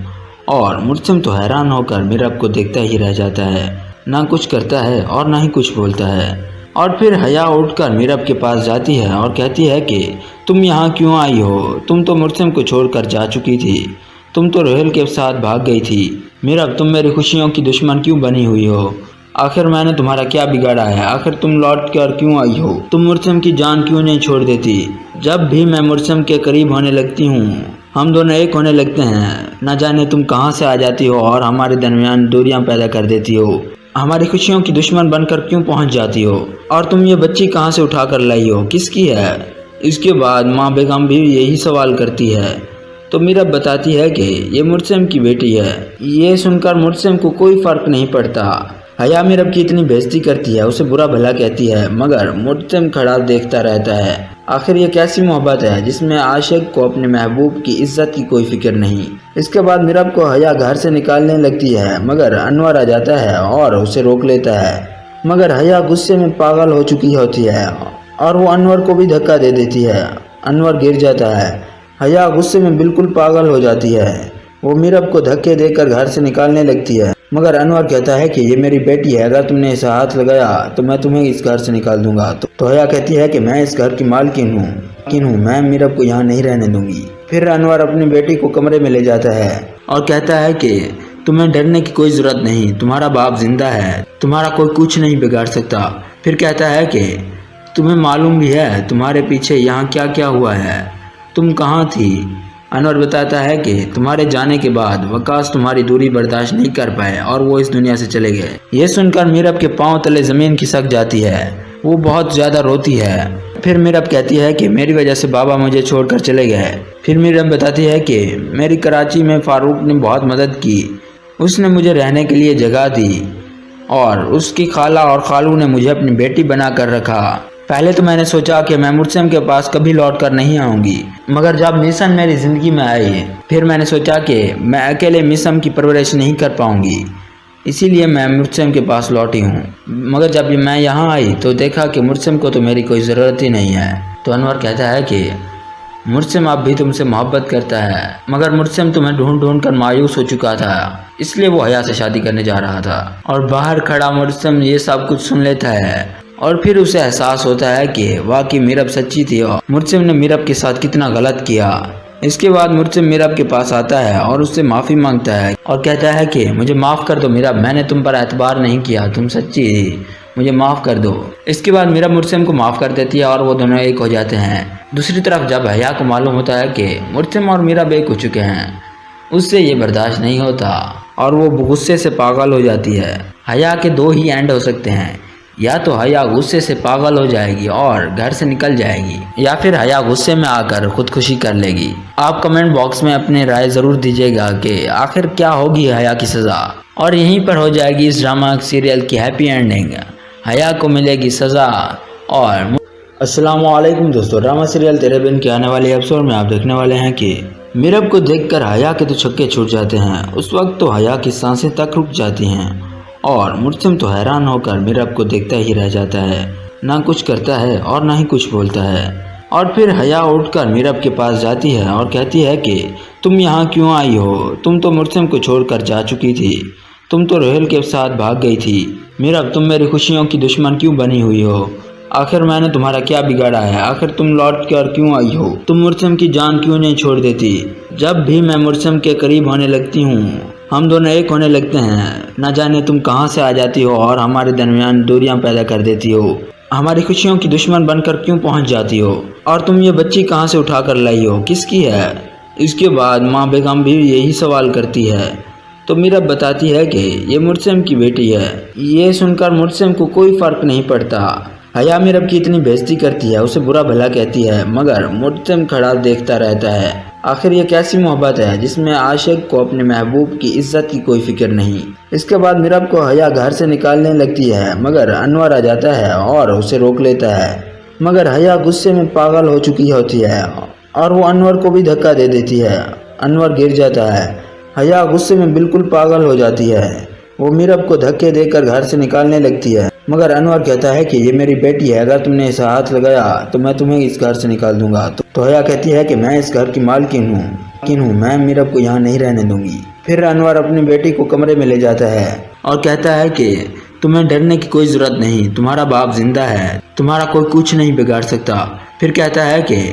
और मुर्सम तो हैरान होकर मीरब को देखता ही रह जाता है, ना कुछ करता है और ना ही कुछ बोलता है। और फिर हया उठकर मीरब के पास जाती है और कहती है कि तुम यहाँ क्यों आई हो, तुम तो मुर्सम को छोड़कर जा चुकी थी, तुम तो रोहेल के साथ भाग गई थी। मीरब, तुम मेरी खुशियों की दुश्मन क्यों बनी हुई हो, आखिर मैंने तुम्हारा क्या बिगाड़ा है, आखिर तुम लौट कर क्यों आई हो, तुम मुर्सम की जान क्यों नहीं छोड़ देती। जब भी मैं मुर्सम के करीब होने लगती हूँ हम दोनों एक होने लगते हैं, न जाने तुम कहाँ से आ जाती हो और हमारे दरमियान दूरियां पैदा कर देती हो, हमारी खुशियों की दुश्मन बनकर क्यों पहुँच जाती हो, और तुम ये बच्ची कहाँ से उठा कर लाई हो, किसकी है। इसके बाद माँ बेगम भी यही सवाल करती है तो मीरब बताती है कि ये मुर्सम की बेटी है। ये सुनकर मुर्सम को कोई फ़र्क नहीं पड़ता। हया मीरब की इतनी बेइज्जती करती है, उसे बुरा भला कहती है, मगर मुर्सम खड़ा देखता रहता है। आखिर ये कैसी मोहब्बत है जिसमें आशिक को अपने महबूब की इज्जत की कोई फिक्र नहीं। इसके बाद मीरब को हया घर से निकालने लगती है, मगर अनवर आ जाता है और उसे रोक लेता है। मगर हया गुस्से में पागल हो चुकी होती है और वो अनवर को भी धक्का दे देती है। अनवर गिर जाता है। हया गुस्से में बिल्कुल पागल हो जाती है। वो मीरब को धक्के देकर घर से निकालने लगती है, मगर अनवर कहता है कि ये मेरी बेटी है, अगर तुमने इसे हाथ लगाया तो मैं तुम्हें इस घर से निकाल दूंगा। तो हया कहती है कि मैं इस घर की मालकिन हूँ, मैं मीरब को यहाँ नहीं रहने दूंगी। फिर अनवर अपनी बेटी को कमरे में ले जाता है और कहता है कि तुम्हें डरने की कोई ज़रूरत नहीं, तुम्हारा बाप जिंदा है, तुम्हारा कोई कुछ नहीं बिगाड़ सकता। फिर कहता है कि तुम्हें मालूम भी है तुम्हारे पीछे यहाँ क्या क्या हुआ है, तुम कहाँ थी। अनवर बताता है कि तुम्हारे जाने के बाद वकास तुम्हारी दूरी बर्दाश्त नहीं कर पाए और वो इस दुनिया से चले गए। ये सुनकर मीरब के पांव तले ज़मीन खिसक जाती है। वो बहुत ज़्यादा रोती है। फिर मीरब कहती है कि मेरी वजह से बाबा मुझे छोड़कर चले गए। फिर मीरब बताती है कि मेरी कराची में फ़ारूक ने बहुत मदद की, उसने मुझे रहने के लिए जगह दी और उसकी खाला और खालू ने मुझे अपनी बेटी बना कर रखा। पहले तो मैंने सोचा कि मैं मुर्सम के पास कभी लौट कर नहीं आऊँगी, मगर जब मिशन मेरी ज़िंदगी में आई फिर मैंने सोचा कि मैं अकेले मिशन की परवरिश नहीं कर पाऊँगी, इसीलिए मैं मुर्सम के पास लौटी हूँ। मगर जब मैं यहाँ आई तो देखा कि मुर्सम को तो मेरी कोई ज़रूरत ही नहीं है। तो अनवर कहता है कि मुर्सिम अब भी तुमसे मोहब्बत करता है, मगर मुर्सिम तुम्हें ढूंढ ढूंढ कर मायूस हो चुका था, इसलिए वो हया से शादी करने जा रहा था। और बाहर खड़ा मुर्सिम ये सब कुछ सुन लेता है और फिर उसे एहसास होता है कि वाकई मीरब सच्ची थी और मुर्सिम ने मीरब के साथ कितना गलत किया। इसके बाद मुर्सिम मीरब के पास आता है और उससे माफ़ी मांगता है और कहता है कि मुझे माफ़ कर दो मीरब, मैंने तुम पर एतबार नहीं किया, तुम सच्ची थी, मुझे माफ़ कर दो। इसके बाद मीरब मुर्सिम को माफ़ कर देती है और वो दोनों एक हो जाते हैं। दूसरी तरफ जब हया को मालूम होता है कि मुर्सिम और मीरब एक हो चुके हैं, उससे ये बर्दाश्त नहीं होता और वो गुस्से से पागल हो जाती है। हया के दो ही एंड हो सकते हैं, या तो हया गुस्से से पागल हो जाएगी और घर से निकल जाएगी, या फिर हया गुस्से में आकर खुदकुशी कर लेगी। आप कमेंट बॉक्स में अपनी राय ज़रूर दीजिएगा कि आखिर क्या होगी हया की सज़ा। और यहीं पर हो जाएगी इस ड्रामा सीरियल की हैप्पी एंडिंग, हया को मिलेगी सज़ा। और अस्सलामुअलैकुम दोस्तों, ड्रामा सीरियल तेरे बिन के आने वाले एपिसोड में आप देखने वाले हैं कि मीरब को देखकर हया के तो छक्के छूट जाते हैं। उस वक्त तो हया की सांसें तक रुक जाती हैं और मुर्सिम तो हैरान होकर मीरब को देखता ही रह जाता है, ना कुछ करता है और ना ही कुछ बोलता है। और फिर हया उठकर मीरब के पास जाती है और कहती है कि तुम यहाँ क्यों आई हो, तुम तो मुर्सिम को छोड़कर जा चुकी थी, तुम तो रोहेल के साथ भाग गई थी। मीरब, तुम मेरी खुशियों की दुश्मन क्यों बनी हुई हो? आखिर मैंने तुम्हारा क्या बिगाड़ा है? आखिर तुम लौट कर क्यों आई हो? तुम मुर्सिम की जान क्यों नहीं छोड़ देती? जब भी मैं मुर्सिम के करीब होने लगती हूँ हम दोनों एक होने लगते हैं, न जाने तुम कहाँ से आ जाती हो और हमारे दरमियान दूरियां पैदा कर देती हो। हमारी खुशियों की दुश्मन बनकर क्यों पहुँच जाती हो? और तुम ये बच्ची कहाँ से उठा कर लाई हो, किसकी है? इसके बाद माँ बेगम भी यही सवाल करती है तो मीरब बताती है कि ये मुर्सिम की बेटी है। ये सुनकर मुर्सिम को कोई फ़र्क नहीं पड़ता। हया मीरब की इतनी बेइज्जती करती है, उसे बुरा भला कहती है, मगर मुर्सिम खड़ा देखता रहता है। आखिर ये कैसी मोहब्बत है जिसमें आशिक को अपने महबूब की इज्जत की कोई फिक्र नहीं। इसके बाद मीरब को हया घर से निकालने लगती है, मगर अनवर आ जाता है और उसे रोक लेता है। मगर हया गुस्से में पागल हो चुकी होती है और वो अनवर को भी धक्का दे देती है। अनवर गिर जाता है। हया गुस्से में बिल्कुल पागल हो जाती है। वो मीरब को धक्के देकर घर से निकालने लगती है, मगर अनवर कहता है कि ये मेरी बेटी है, अगर तुमने इसे हाथ लगाया तो मैं तुम्हें इस घर से निकाल दूंगा। तो हया कहती है कि मैं इस घर की मालकिन हूँ, मैं मीरब को यहाँ नहीं रहने दूंगी। फिर अनवर अपनी बेटी को कमरे में ले जाता है और कहता है कि तुम्हें डरने की कोई ज़रूरत नहीं, तुम्हारा बाप जिंदा है, तुम्हारा कोई कुछ नहीं बिगाड़ सकता। फिर कहता है कि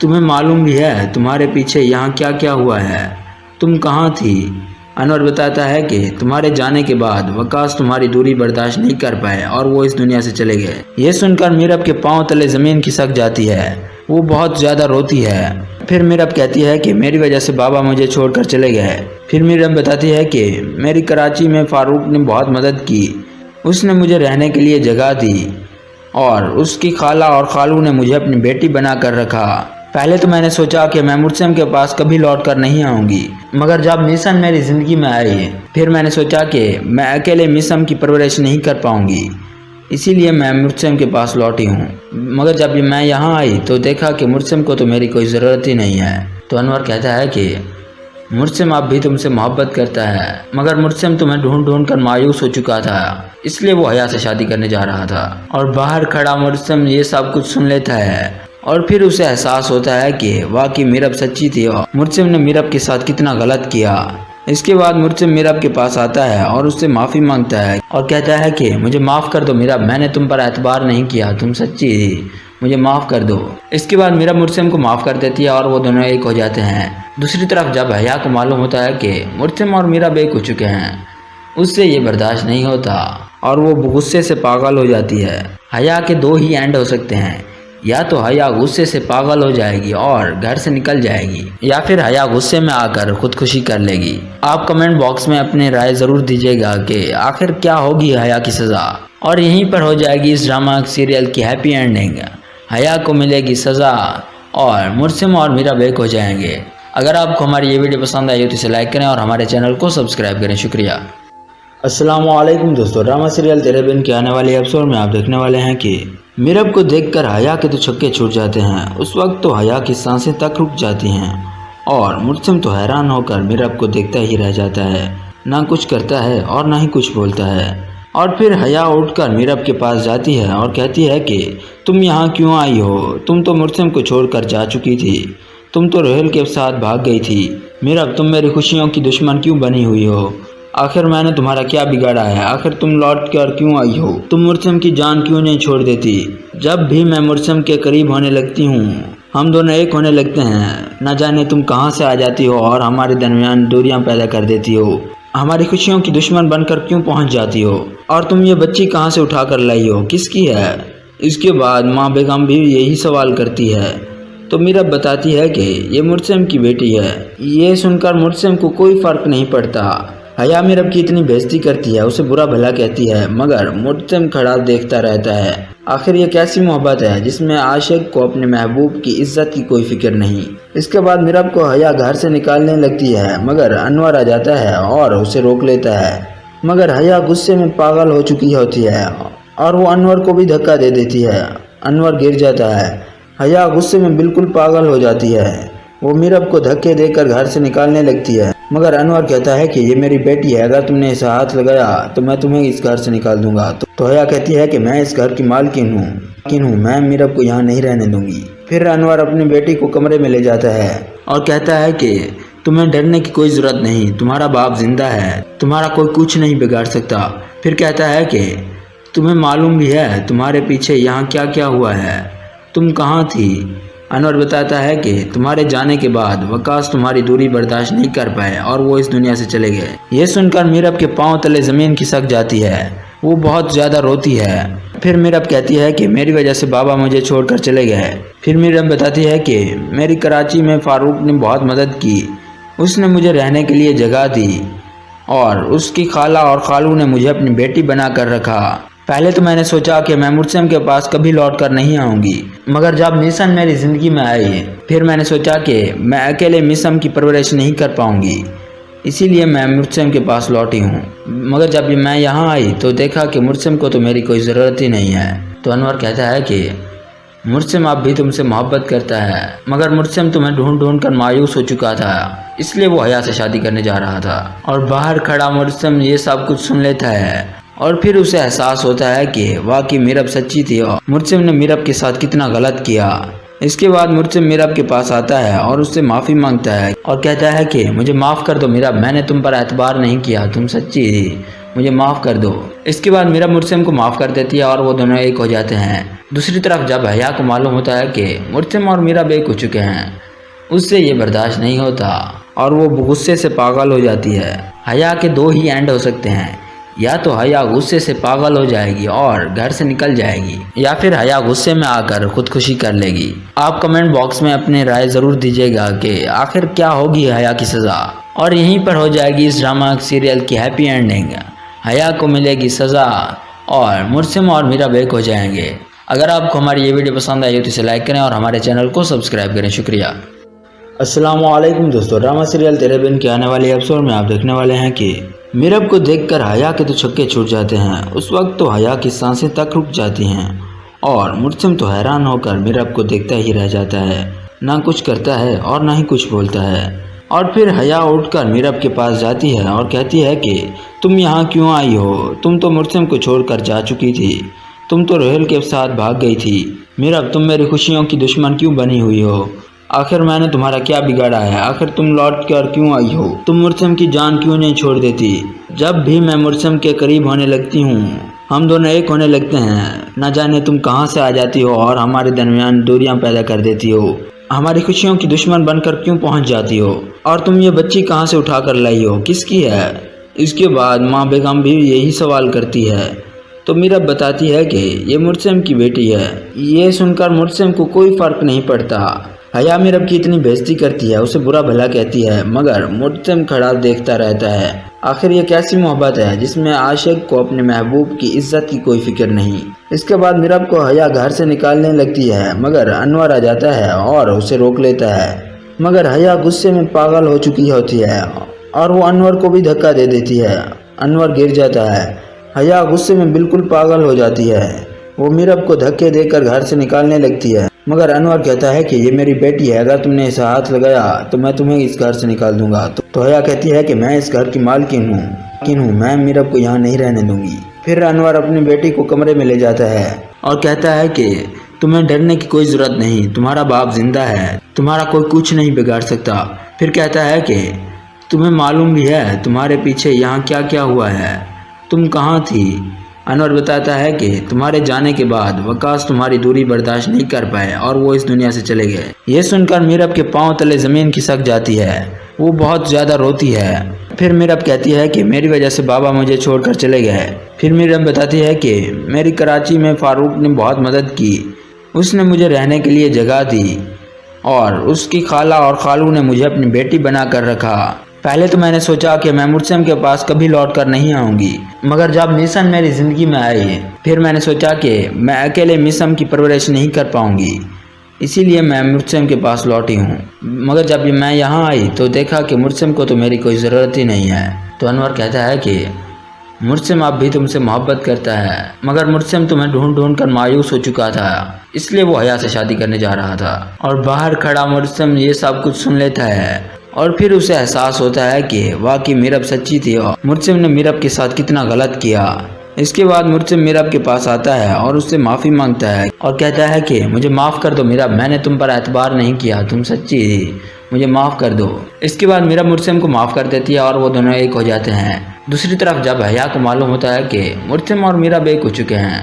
तुम्हें मालूम भी है तुम्हारे पीछे यहाँ क्या क्या हुआ है, तुम कहाँ थी? अनवर बताता है कि तुम्हारे जाने के बाद वकास तुम्हारी दूरी बर्दाश्त नहीं कर पाए और वो इस दुनिया से चले गए। ये सुनकर मीरब के पांव तले ज़मीन खिसक जाती है, वो बहुत ज़्यादा रोती है। फिर मीरब कहती है कि मेरी वजह से बाबा मुझे छोड़कर चले गए। फिर मीरब बताती है कि मेरी कराची में फ़ारूक ने बहुत मदद की, उसने मुझे रहने के लिए जगह दी और उसकी खाला और खालू ने मुझे अपनी बेटी बना कर रखा। पहले तो मैंने सोचा कि मैं मुर्सिम के पास कभी लौट कर नहीं आऊँगी, मगर जब मिशन मेरी ज़िंदगी में आई फिर मैंने सोचा कि मैं अकेले मिशन की परवरिश नहीं कर पाऊँगी, इसीलिए मैं मुर्सिम के पास लौटी हूँ। मगर जब मैं यहाँ आई तो देखा कि मुर्सिम को तो मेरी कोई ज़रूरत ही नहीं है। तो अनवर कहता है कि मुर्सिम अब भी तुमसे मोहब्बत करता है, मगर मुर्सिम तुम्हें ढूंढ ढूंढ कर मायूस हो चुका था, इसलिए वो हया से शादी करने जा रहा था। और बाहर खड़ा मुर्सिम ये सब कुछ सुन लेता है और फिर उसे एहसास होता है कि वाकई मीरब सच्ची थी और मुर्सिम ने मीरब के साथ कितना गलत किया। इसके बाद मुर्सिम मीरब के पास आता है और उससे माफ़ी मांगता है और कहता है कि मुझे माफ़ कर दो मीरब, मैंने तुम पर एतबार नहीं किया, तुम सच्ची थी, मुझे माफ़ कर दो। इसके बाद मीरब मुर्सिम को माफ़ कर देती है और वो दोनों एक हो जाते हैं। दूसरी तरफ जब हया को मालूम होता है कि मुर्सिम और मीरब एक हो चुके हैं, उससे ये बर्दाश्त नहीं होता और वो गुस्से से पागल हो जाती है। हया के दो ही एंड हो सकते हैं, या तो हया गुस्से से पागल हो जाएगी और घर से निकल जाएगी, या फिर हया गुस्से में आकर खुदकुशी कर लेगी। आप कमेंट बॉक्स में अपनी राय ज़रूर दीजिएगा कि आखिर क्या होगी हया की सज़ा। और यहीं पर हो जाएगी इस ड्रामा सीरियल की हैप्पी एंडिंग, हया को मिलेगी सज़ा और मुर्सिम और मीरब एक हो जाएंगे। अगर आपको हमारी ये वीडियो पसंद आई हो तो इसे लाइक करें और हमारे चैनल को सब्सक्राइब करें। शुक्रिया। अस्सलामुअलैकुम दोस्तों, ड्रामा सीरियल तेरे बिन के आने वाले एपिसोड में आप देखने वाले हैं कि मीरब को देखकर हया के तो छक्के छूट जाते हैं। उस वक्त तो हया की सांसें तक रुक जाती हैं और मुर्सिम तो हैरान होकर मीरब को देखता ही रह जाता है, ना कुछ करता है और ना ही कुछ बोलता है। اور پھر حیا اٹھ کر میرب کے پاس جاتی ہے اور کہتی ہے کہ تم یہاں کیوں آئی ہو؟ تم تو مرسم کو چھوڑ کر جا چکی تھی، تم تو روہیل کے ساتھ بھاگ گئی تھی۔ میرب تم میری خوشیوں کی دشمن کیوں بنی ہوئی ہو؟ آخر میں نے تمہارا کیا بگاڑا ہے؟ آخر تم لوٹ کر کیوں آئی ہو؟ تم مرسم کی جان کیوں نہیں چھوڑ دیتی؟ جب بھی میں مرسم کے قریب ہونے لگتی ہوں ہم دونوں ایک ہونے لگتے ہیں، نہ جانے تم کہاں سے آ جاتی ہو اور ہمارے درمیان دوریاں پیدا کر دیتی ہو، ہماری خوشیوں کی دشمن بن کر کیوں پہنچ جاتی ہو؟ اور تم یہ بچی کہاں سے اٹھا کر لائی ہو؟ کس کی ہے؟ اس کے بعد ماں بیگم بھی یہی سوال کرتی ہے تو میرب بتاتی ہے کہ یہ مرسم کی بیٹی ہے۔ یہ سن کر مرسم کو کوئی فرق نہیں پڑتا۔ حیا میرب کی اتنی بےعزتی کرتی ہے، اسے برا بھلا کہتی ہے، مگر مرسم کھڑا دیکھتا رہتا ہے۔ آخر یہ کیسی محبت ہے جس میں عاشق کو اپنے محبوب کی عزت کی کوئی فکر نہیں۔ اس کے بعد میرب کو حیا گھر سے نکالنے لگتی ہے، مگر انور آ جاتا ہے اور اسے روک لیتا ہے، مگر حیا غصے میں پاگل ہو چکی ہوتی ہے اور وہ انور کو بھی دھکا دے دیتی ہے۔ انور گر جاتا ہے۔ حیا غصے میں بالکل پاگل ہو جاتی ہے، وہ میرب کو دھکے دے کر گھر سے نکالنے لگتی ہے، مگر انور کہتا ہے کہ یہ میری بیٹی ہے، اگر تم نے اسے ہاتھ لگایا تو میں تمہیں اس گھر سے نکال دوں گا۔ تو حیا کہتی ہے کہ میں اس گھر کی مالکن ہوں، میں میرب کو یہاں نہیں رہنے دوں گی۔ پھر انور اپنی بیٹی کو کمرے میں لے جاتا ہے اور کہتا ہے کہ تمہیں ڈرنے کی کوئی ضرورت نہیں، تمہارا باپ زندہ ہے، تمہارا کوئی کچھ نہیں بگاڑ سکتا۔ پھر کہتا ہے کہ تمہیں معلوم بھی ہے تمہارے پیچھے یہاں کیا کیا ہوا ہے، تم کہاں تھی؟ انور بتاتا ہے کہ تمہارے جانے کے بعد وقاص تمہاری دوری برداشت نہیں کر پائے اور وہ اس دنیا سے چلے گئے۔ یہ سن کر میرب کے پاؤں تلے زمین کھسک جاتی ہے، وہ بہت زیادہ روتی ہے۔ پھر میرب کہتی ہے کہ میری وجہ سے بابا مجھے چھوڑ کر چلے گئے۔ پھر میرب بتاتی ہے کہ میری کراچی میں فاروق نے بہت مدد کی، اس نے مجھے رہنے کے لیے جگہ دی اور اس کی خالہ اور خالو نے مجھے اپنی بیٹی بنا کر رکھا۔ پہلے تو میں نے سوچا کہ میں مرسم کے پاس کبھی لوٹ کر نہیں آؤں گی، مگر جب میسم میری زندگی میں آئی پھر میں نے سوچا کہ میں اکیلے میسم کی پرورش نہیں کر پاؤں گی، اسی لیے میں مرسم کے پاس لوٹی ہوں۔ مگر جب میں یہاں آئی تو دیکھا کہ مرسم کو تو میری کوئی ضرورت ہی نہیں ہے۔ تو انور کہتا ہے کہ مرسم اب بھی تم سے محبت کرتا ہے، مگر مرسم تمہیں ڈھونڈ ڈھونڈ کر مایوس ہو چکا تھا، اس لیے وہ حیا سے شادی کرنے جا رہا تھا۔ اور باہر کھڑا مرسم یہ سب کچھ سن لیتا ہے اور پھر اسے احساس ہوتا ہے کہ واقعی میرب سچی تھی اور مرسم نے میرب کے ساتھ کتنا غلط کیا۔ اس کے بعد مرسم میرب کے پاس آتا ہے اور اس سے معافی مانگتا ہے اور کہتا ہے کہ مجھے معاف کر دو میرب، میں نے تم پر اعتبار نہیں کیا، تم سچی تھی، مجھے معاف کر دو۔ اس کے بعد میرب مرسم کو معاف کر دیتی ہے اور وہ دونوں ایک ہو جاتے ہیں۔ دوسری طرف جب حیا کو معلوم ہوتا ہے کہ مرسم اور میرب ایک ہو چکے ہیں، اس سے یہ برداشت نہیں ہوتا اور وہ غصے سے پاگل ہو جاتی ہے۔ حیا کے دو ہی اینڈ ہو سکتے ہیں، یا تو حیا غصے سے پاگل ہو جائے گی اور گھر سے نکل جائے گی، یا پھر حیا غصے میں آ کر خودکشی کر لے گی۔ آپ کمنٹ باکس میں اپنے رائے ضرور دیجیے گا کہ آخر کیا ہوگی حیا کی سزا، اور یہیں پر ہو جائے گی اس ڈرامہ سیریل کی ہیپی اینڈنگ، حیا کو ملے گی سزا اور مرسم اور میرب ایک ہو جائیں گے۔ اگر آپ کو ہماری یہ ویڈیو پسند آئی ہو تو اسے لائک کریں اور ہمارے چینل کو سبسکرائب کریں۔ شکریہ۔ السلام علیکم دوستو، ڈرامہ سیریل تیرے بن کے آنے والے ایپیسوڈ میں آپ دیکھنے والے ہیں کہ میرب کو دیکھ کر حیا کے تو چھکے چھوٹ جاتے ہیں۔ اس وقت تو حیا کی سانسیں تک رک جاتی ہیں اور مرسم تو حیران ہو کر میرب کو دیکھتا ہی رہ جاتا ہے، نہ کچھ کرتا ہے اور نہ ہی کچھ بولتا ہے۔ اور پھر حیا اٹھ کر میرب کے پاس جاتی ہے اور کہتی ہے کہ تم یہاں کیوں آئی ہو؟ تم تو مرسم کو چھوڑ کر جا چکی تھی، تم تو روہیل کے ساتھ بھاگ گئی تھی، میرب تم میری خوشیوں کی دشمن کیوں بنی ہوئی ہو؟ آخر میں نے تمہارا کیا بگاڑا ہے؟ آخر تم لوٹ کر کیوں آئی ہو؟ تم مرسم کی جان کیوں نہیں چھوڑ دیتی؟ جب بھی میں مرسم کے قریب ہونے لگتی ہوں ہم دونوں ایک ہونے لگتے ہیں، نہ جانے تم کہاں سے آ جاتی ہو اور ہمارے درمیان دوریاں پیدا کر دیتی ہو، ہماری خوشیوں کی دشمن بن کر کیوں پہنچ جاتی ہو؟ اور تم یہ بچی کہاں سے اٹھا کر لائی ہو؟ کس کی ہے؟ اس کے بعد ماں بیگم بھی یہی سوال کرتی ہے تو میرب بتاتی ہے کہ یہ مرسم کی بیٹی ہے۔ یہ سن کر مرسم کو کوئی فرق نہیں پڑتا۔ حیا میرب کی اتنی بےعزتی کرتی ہے، اسے برا بھلا کہتی ہے، مگر مرسم کھڑا دیکھتا رہتا ہے۔ آخر یہ کیسی محبت ہے جس میں عاشق کو اپنے محبوب کی عزت کی کوئی فکر نہیں۔ اس کے بعد میرب کو حیا گھر سے نکالنے لگتی ہے، مگر انور آ جاتا ہے اور اسے روک لیتا ہے، مگر حیا غصے میں پاگل ہو چکی ہوتی ہے اور وہ انور کو بھی دھکا دے دیتی ہے۔ انور گر جاتا ہے۔ حیا غصے میں بالکل پاگل ہو جاتی ہے، وہ میرب کو دھکے دے کر گھر سے نکالنے لگتی ہے، مگر انور کہتا ہے کہ یہ میری بیٹی ہے، اگر تم نے اسے ہاتھ لگایا تو میں تمہیں اس گھر سے نکال دوں گا۔ تو حیا کہتی ہے کہ میں اس گھر کی مالکن ہوں، میں میرب کو یہاں نہیں رہنے دوں گی۔ پھر انور اپنی بیٹی کو کمرے میں لے جاتا ہے اور کہتا ہے کہ تمہیں ڈرنے کی کوئی ضرورت نہیں، تمہارا باپ زندہ ہے، تمہارا کوئی کچھ نہیں بگاڑ سکتا۔ پھر کہتا ہے کہ تمہیں معلوم بھی ہے تمہارے پیچھے یہاں کیا کیا ہوا ہے، تم کہاں تھی؟ انور بتاتا ہے کہ تمہارے جانے کے بعد وقاص تمہاری دوری برداشت نہیں کر پائے اور وہ اس دنیا سے چلے گئے۔ یہ سن کر میرب کے پاؤں تلے زمین کھسک جاتی ہے، وہ بہت زیادہ روتی ہے۔ پھر میرب کہتی ہے کہ میری وجہ سے بابا مجھے چھوڑ کر چلے گئے۔ پھر میرب بتاتی ہے کہ میری کراچی میں فاروق نے بہت مدد کی، اس نے مجھے رہنے کے لیے جگہ دی اور اس کی خالہ اور خالو نے مجھے اپنی بیٹی بنا کر رکھا۔ پہلے تو میں نے سوچا کہ میں مرسم کے پاس کبھی لوٹ کر نہیں آؤں گی، مگر جب میسن میری زندگی میں آئی پھر میں نے سوچا کہ میں اکیلے میسم کی پرورش نہیں کر پاؤں گی، اسی لیے میں مرسم کے پاس لوٹی ہوں۔ مگر جب میں یہاں آئی تو دیکھا کہ مرسم کو تو میری کوئی ضرورت ہی نہیں ہے۔ تو انور کہتا ہے کہ مرسم اب بھی تم سے محبت کرتا ہے، مگر مرسم تمہیں ڈھونڈ ڈھونڈ کر مایوس ہو چکا تھا، اس لیے وہ حیا سے شادی کرنے جا رہا تھا۔ اور باہر کھڑا مرسم یہ سب کچھ سن لیتا ہے اور پھر اسے احساس ہوتا ہے کہ واقعی میرب سچی تھی اور مرسم نے میرب کے ساتھ کتنا غلط کیا۔ اس کے بعد مرسم میرب کے پاس آتا ہے اور اس سے معافی مانگتا ہے اور کہتا ہے کہ مجھے معاف کر دو میرب، میں نے تم پر اعتبار نہیں کیا، تم سچی تھی، مجھے معاف کر دو۔ اس کے بعد میرب مرسم کو معاف کر دیتی ہے اور وہ دونوں ایک ہو جاتے ہیں۔ دوسری طرف جب حیا کو معلوم ہوتا ہے کہ مرسم اور میرب ایک ہو چکے ہیں،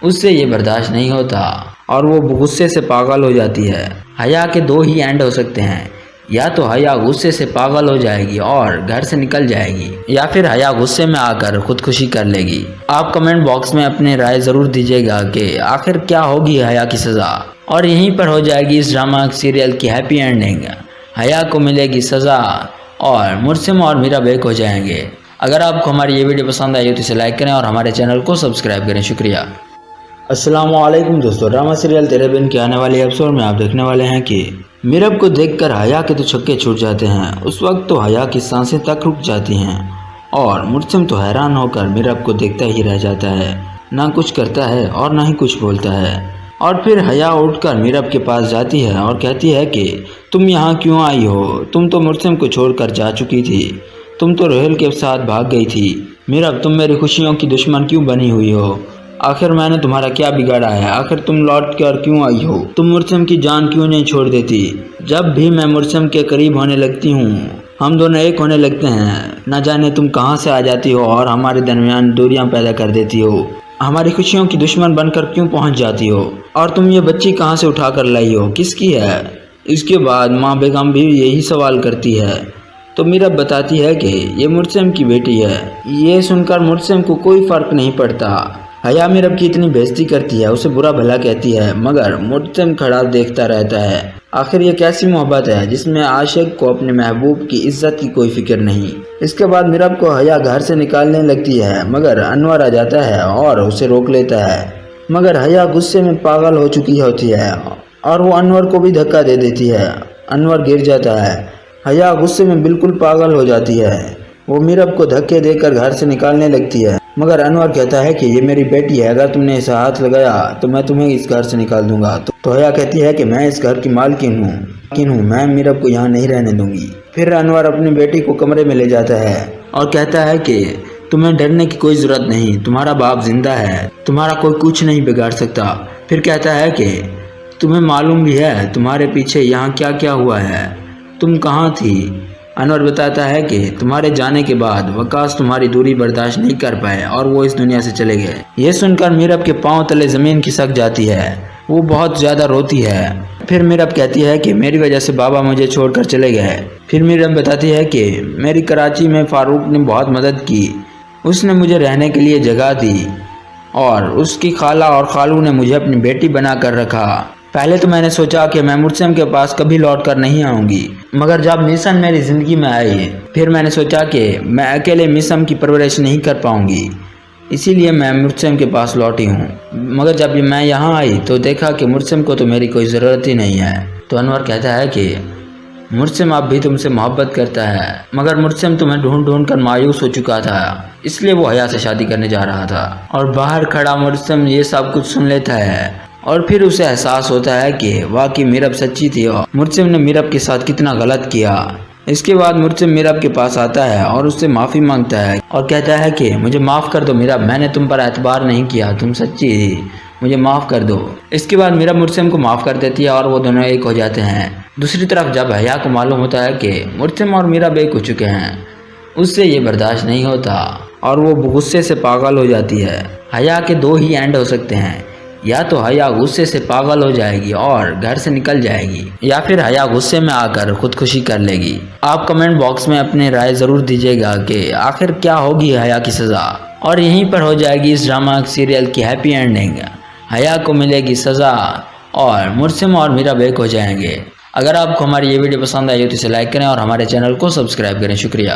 اس سے یہ برداشت نہیں ہوتا اور وہ غصے سے پاگل ہو جاتی ہے۔ حیا کے دو ہی اینڈ ہو سکتے ہیں، یا تو حیا غصے سے پاگل ہو جائے گی اور گھر سے نکل جائے گی، یا پھر حیا غصے میں آ کر خودکشی کر لے گی۔ آپ کمنٹ باکس میں اپنے رائے ضرور دیجیے گا کہ آخر کیا ہوگی حیا کی سزا، اور یہیں پر ہو جائے گی اس ڈرامہ سیریل کی ہیپی اینڈنگ۔ حیا کو ملے گی سزا اور مرسم اور میرب ایک ہو جائیں گے۔ اگر آپ کو ہماری یہ ویڈیو پسند آئی تو اسے لائک کریں اور ہمارے چینل کو سبسکرائب کریں۔ شکریہ۔ السلام علیکم دوستو، ڈرامہ سیریل تیرے بن کے آنے والے ایپیسوڈ میں آپ دیکھنے والے ہیں کہ میرب کو دیکھ کر حیا کے تو چھکے چھوٹ جاتے ہیں۔ اس وقت تو حیا کی سانسیں تک رک جاتی ہیں اور مرسم تو حیران ہو کر میرب کو دیکھتا ہی رہ جاتا ہے، نہ کچھ کرتا ہے اور نہ ہی کچھ بولتا ہے۔ اور پھر حیا اٹھ کر میرب کے پاس جاتی ہے اور کہتی ہے کہ تم یہاں کیوں آئی ہو؟ تم تو مرسم کو چھوڑ کر جا چکی تھی، تم تو روہیل کے ساتھ بھاگ گئی تھی۔ میرب تم میری خوشیوں کی دشمن کیوں بنی ہوئی ہو؟ آخر میں نے تمہارا کیا بگاڑا ہے؟ آخر تم لوٹ کر کیوں آئی ہو؟ تم مرسم کی جان کیوں نہیں چھوڑ دیتی؟ جب بھی میں مرسم کے قریب ہونے لگتی ہوں ہم دونوں ایک ہونے لگتے ہیں، نہ جانے تم کہاں سے آ جاتی ہو اور ہمارے درمیان دوریاں پیدا کر دیتی ہو، ہماری خوشیوں کی دشمن بن کر کیوں پہنچ جاتی ہو؟ اور تم یہ بچی کہاں سے اٹھا کر لائی ہو، کس کی ہے؟ اس کے بعد ماں بیگم بھی یہی سوال کرتی ہے تو میرب بتاتی ہے کہ یہ مرسم کی بیٹی ہے۔ یہ سن کر مرسم کو کوئی فرق نہیں پڑتا۔ حیا میرب کی اتنی بےزتی کرتی ہے، اسے برا بھلا کہتی ہے، مگر مرسم کھڑا دیکھتا رہتا ہے۔ آخر یہ کیسی محبت ہے جس میں عاشق کو اپنے محبوب کی عزت کی کوئی فکر نہیں۔ اس کے بعد میرب کو حیا گھر سے نکالنے لگتی ہے، مگر انور آ جاتا ہے اور اسے روک لیتا ہے، مگر حیا غصے میں پاگل ہو چکی ہوتی ہے اور وہ انور کو بھی دھکا دے دیتی ہے۔ انور گر جاتا ہے، حیا غصے میں بالکل پاگل ہو جاتی ہے، وہ میرب کو دھکے دے کر گھر سے نکالنے لگتی ہے، مگر انور کہتا ہے کہ یہ میری بیٹی ہے، اگر تم نے اسے ہاتھ لگایا تو میں تمہیں اس گھر سے نکال دوں گا۔ تو حیا کہتی ہے کہ میں اس گھر کی مالکن ہوں، میں میرب کو یہاں نہیں رہنے دوں گی۔ پھر انور اپنی بیٹی کو کمرے میں لے جاتا ہے اور کہتا ہے کہ تمہیں ڈرنے کی کوئی ضرورت نہیں، تمہارا باپ زندہ ہے، تمہارا کوئی کچھ نہیں بگاڑ سکتا۔ پھر کہتا ہے کہ تمہیں معلوم بھی ہے تمہارے پیچھے یہاں کیا کیا ہوا ہے، تم کہاں تھی؟ انور بتاتا ہے کہ تمہارے جانے کے بعد وقاص تمہاری دوری برداشت نہیں کر پائے اور وہ اس دنیا سے چلے گئے۔ یہ سن کر میرب کے پاؤں تلے زمین کھسک جاتی ہے، وہ بہت زیادہ روتی ہے۔ پھر میرب کہتی ہے کہ میری وجہ سے بابا مجھے چھوڑ کر چلے گئے۔ پھر میرب بتاتی ہے کہ میری کراچی میں فاروق نے بہت مدد کی، اس نے مجھے رہنے کے لیے جگہ دی اور اس کی خالہ اور خالو نے مجھے اپنی بیٹی بنا کر رکھا۔ پہلے تو میں نے سوچا کہ میں مرسم کے پاس کبھی لوٹ کر نہیں آؤں گی، مگر جب میسن میری زندگی میں آئی پھر میں نے سوچا کہ میں اکیلے میسم کی پرورش نہیں کر پاؤں گی، اسی لیے میں مرسم کے پاس لوٹی ہوں۔ مگر جب میں یہاں آئی تو دیکھا کہ مرسم کو تو میری کوئی ضرورت ہی نہیں ہے۔ تو انور کہتا ہے کہ مرسم اب بھی تم سے محبت کرتا ہے، مگر مرسم تمہیں ڈھونڈ ڈھونڈ کر مایوس ہو چکا تھا، اس لیے وہ حیا سے شادی کرنے جا رہا تھا۔ اور باہر کھڑا مرسم یہ سب کچھ سن لیتا ہے اور پھر اسے احساس ہوتا ہے کہ واقعی میرب سچی تھی اور مرسم نے میرب کے ساتھ کتنا غلط کیا۔ اس کے بعد مرسم میرب کے پاس آتا ہے اور اس سے معافی مانگتا ہے اور کہتا ہے کہ مجھے معاف کر دو میرب، میں نے تم پر اعتبار نہیں کیا، تم سچی تھی، مجھے معاف کر دو۔ اس کے بعد میرب مرسم کو معاف کر دیتی ہے اور وہ دونوں ایک ہو جاتے ہیں۔ دوسری طرف جب حیا کو معلوم ہوتا ہے کہ مرسم اور میرب ایک ہو چکے ہیں، اس سے یہ برداشت نہیں ہوتا اور وہ غصے سے پاگل ہو جاتی ہے۔ حیا کے دو ہی اینڈ ہو سکتے ہیں، یا تو حیا غصے سے پاگل ہو جائے گی اور گھر سے نکل جائے گی، یا پھر حیا غصے میں آ کر خودکشی کر لے گی۔ آپ کمنٹ باکس میں اپنے رائے ضرور دیجیے گا کہ آخر کیا ہوگی حیا کی سزا، اور یہیں پر ہو جائے گی اس ڈرامہ سیریل کی ہیپی اینڈنگ۔ حیا کو ملے گی سزا اور مرسم اور میرب ایک ہو جائیں گے۔ اگر آپ کو ہماری یہ ویڈیو پسند آئی ہو تو اسے لائک کریں اور ہمارے چینل کو سبسکرائب کریں۔ شکریہ۔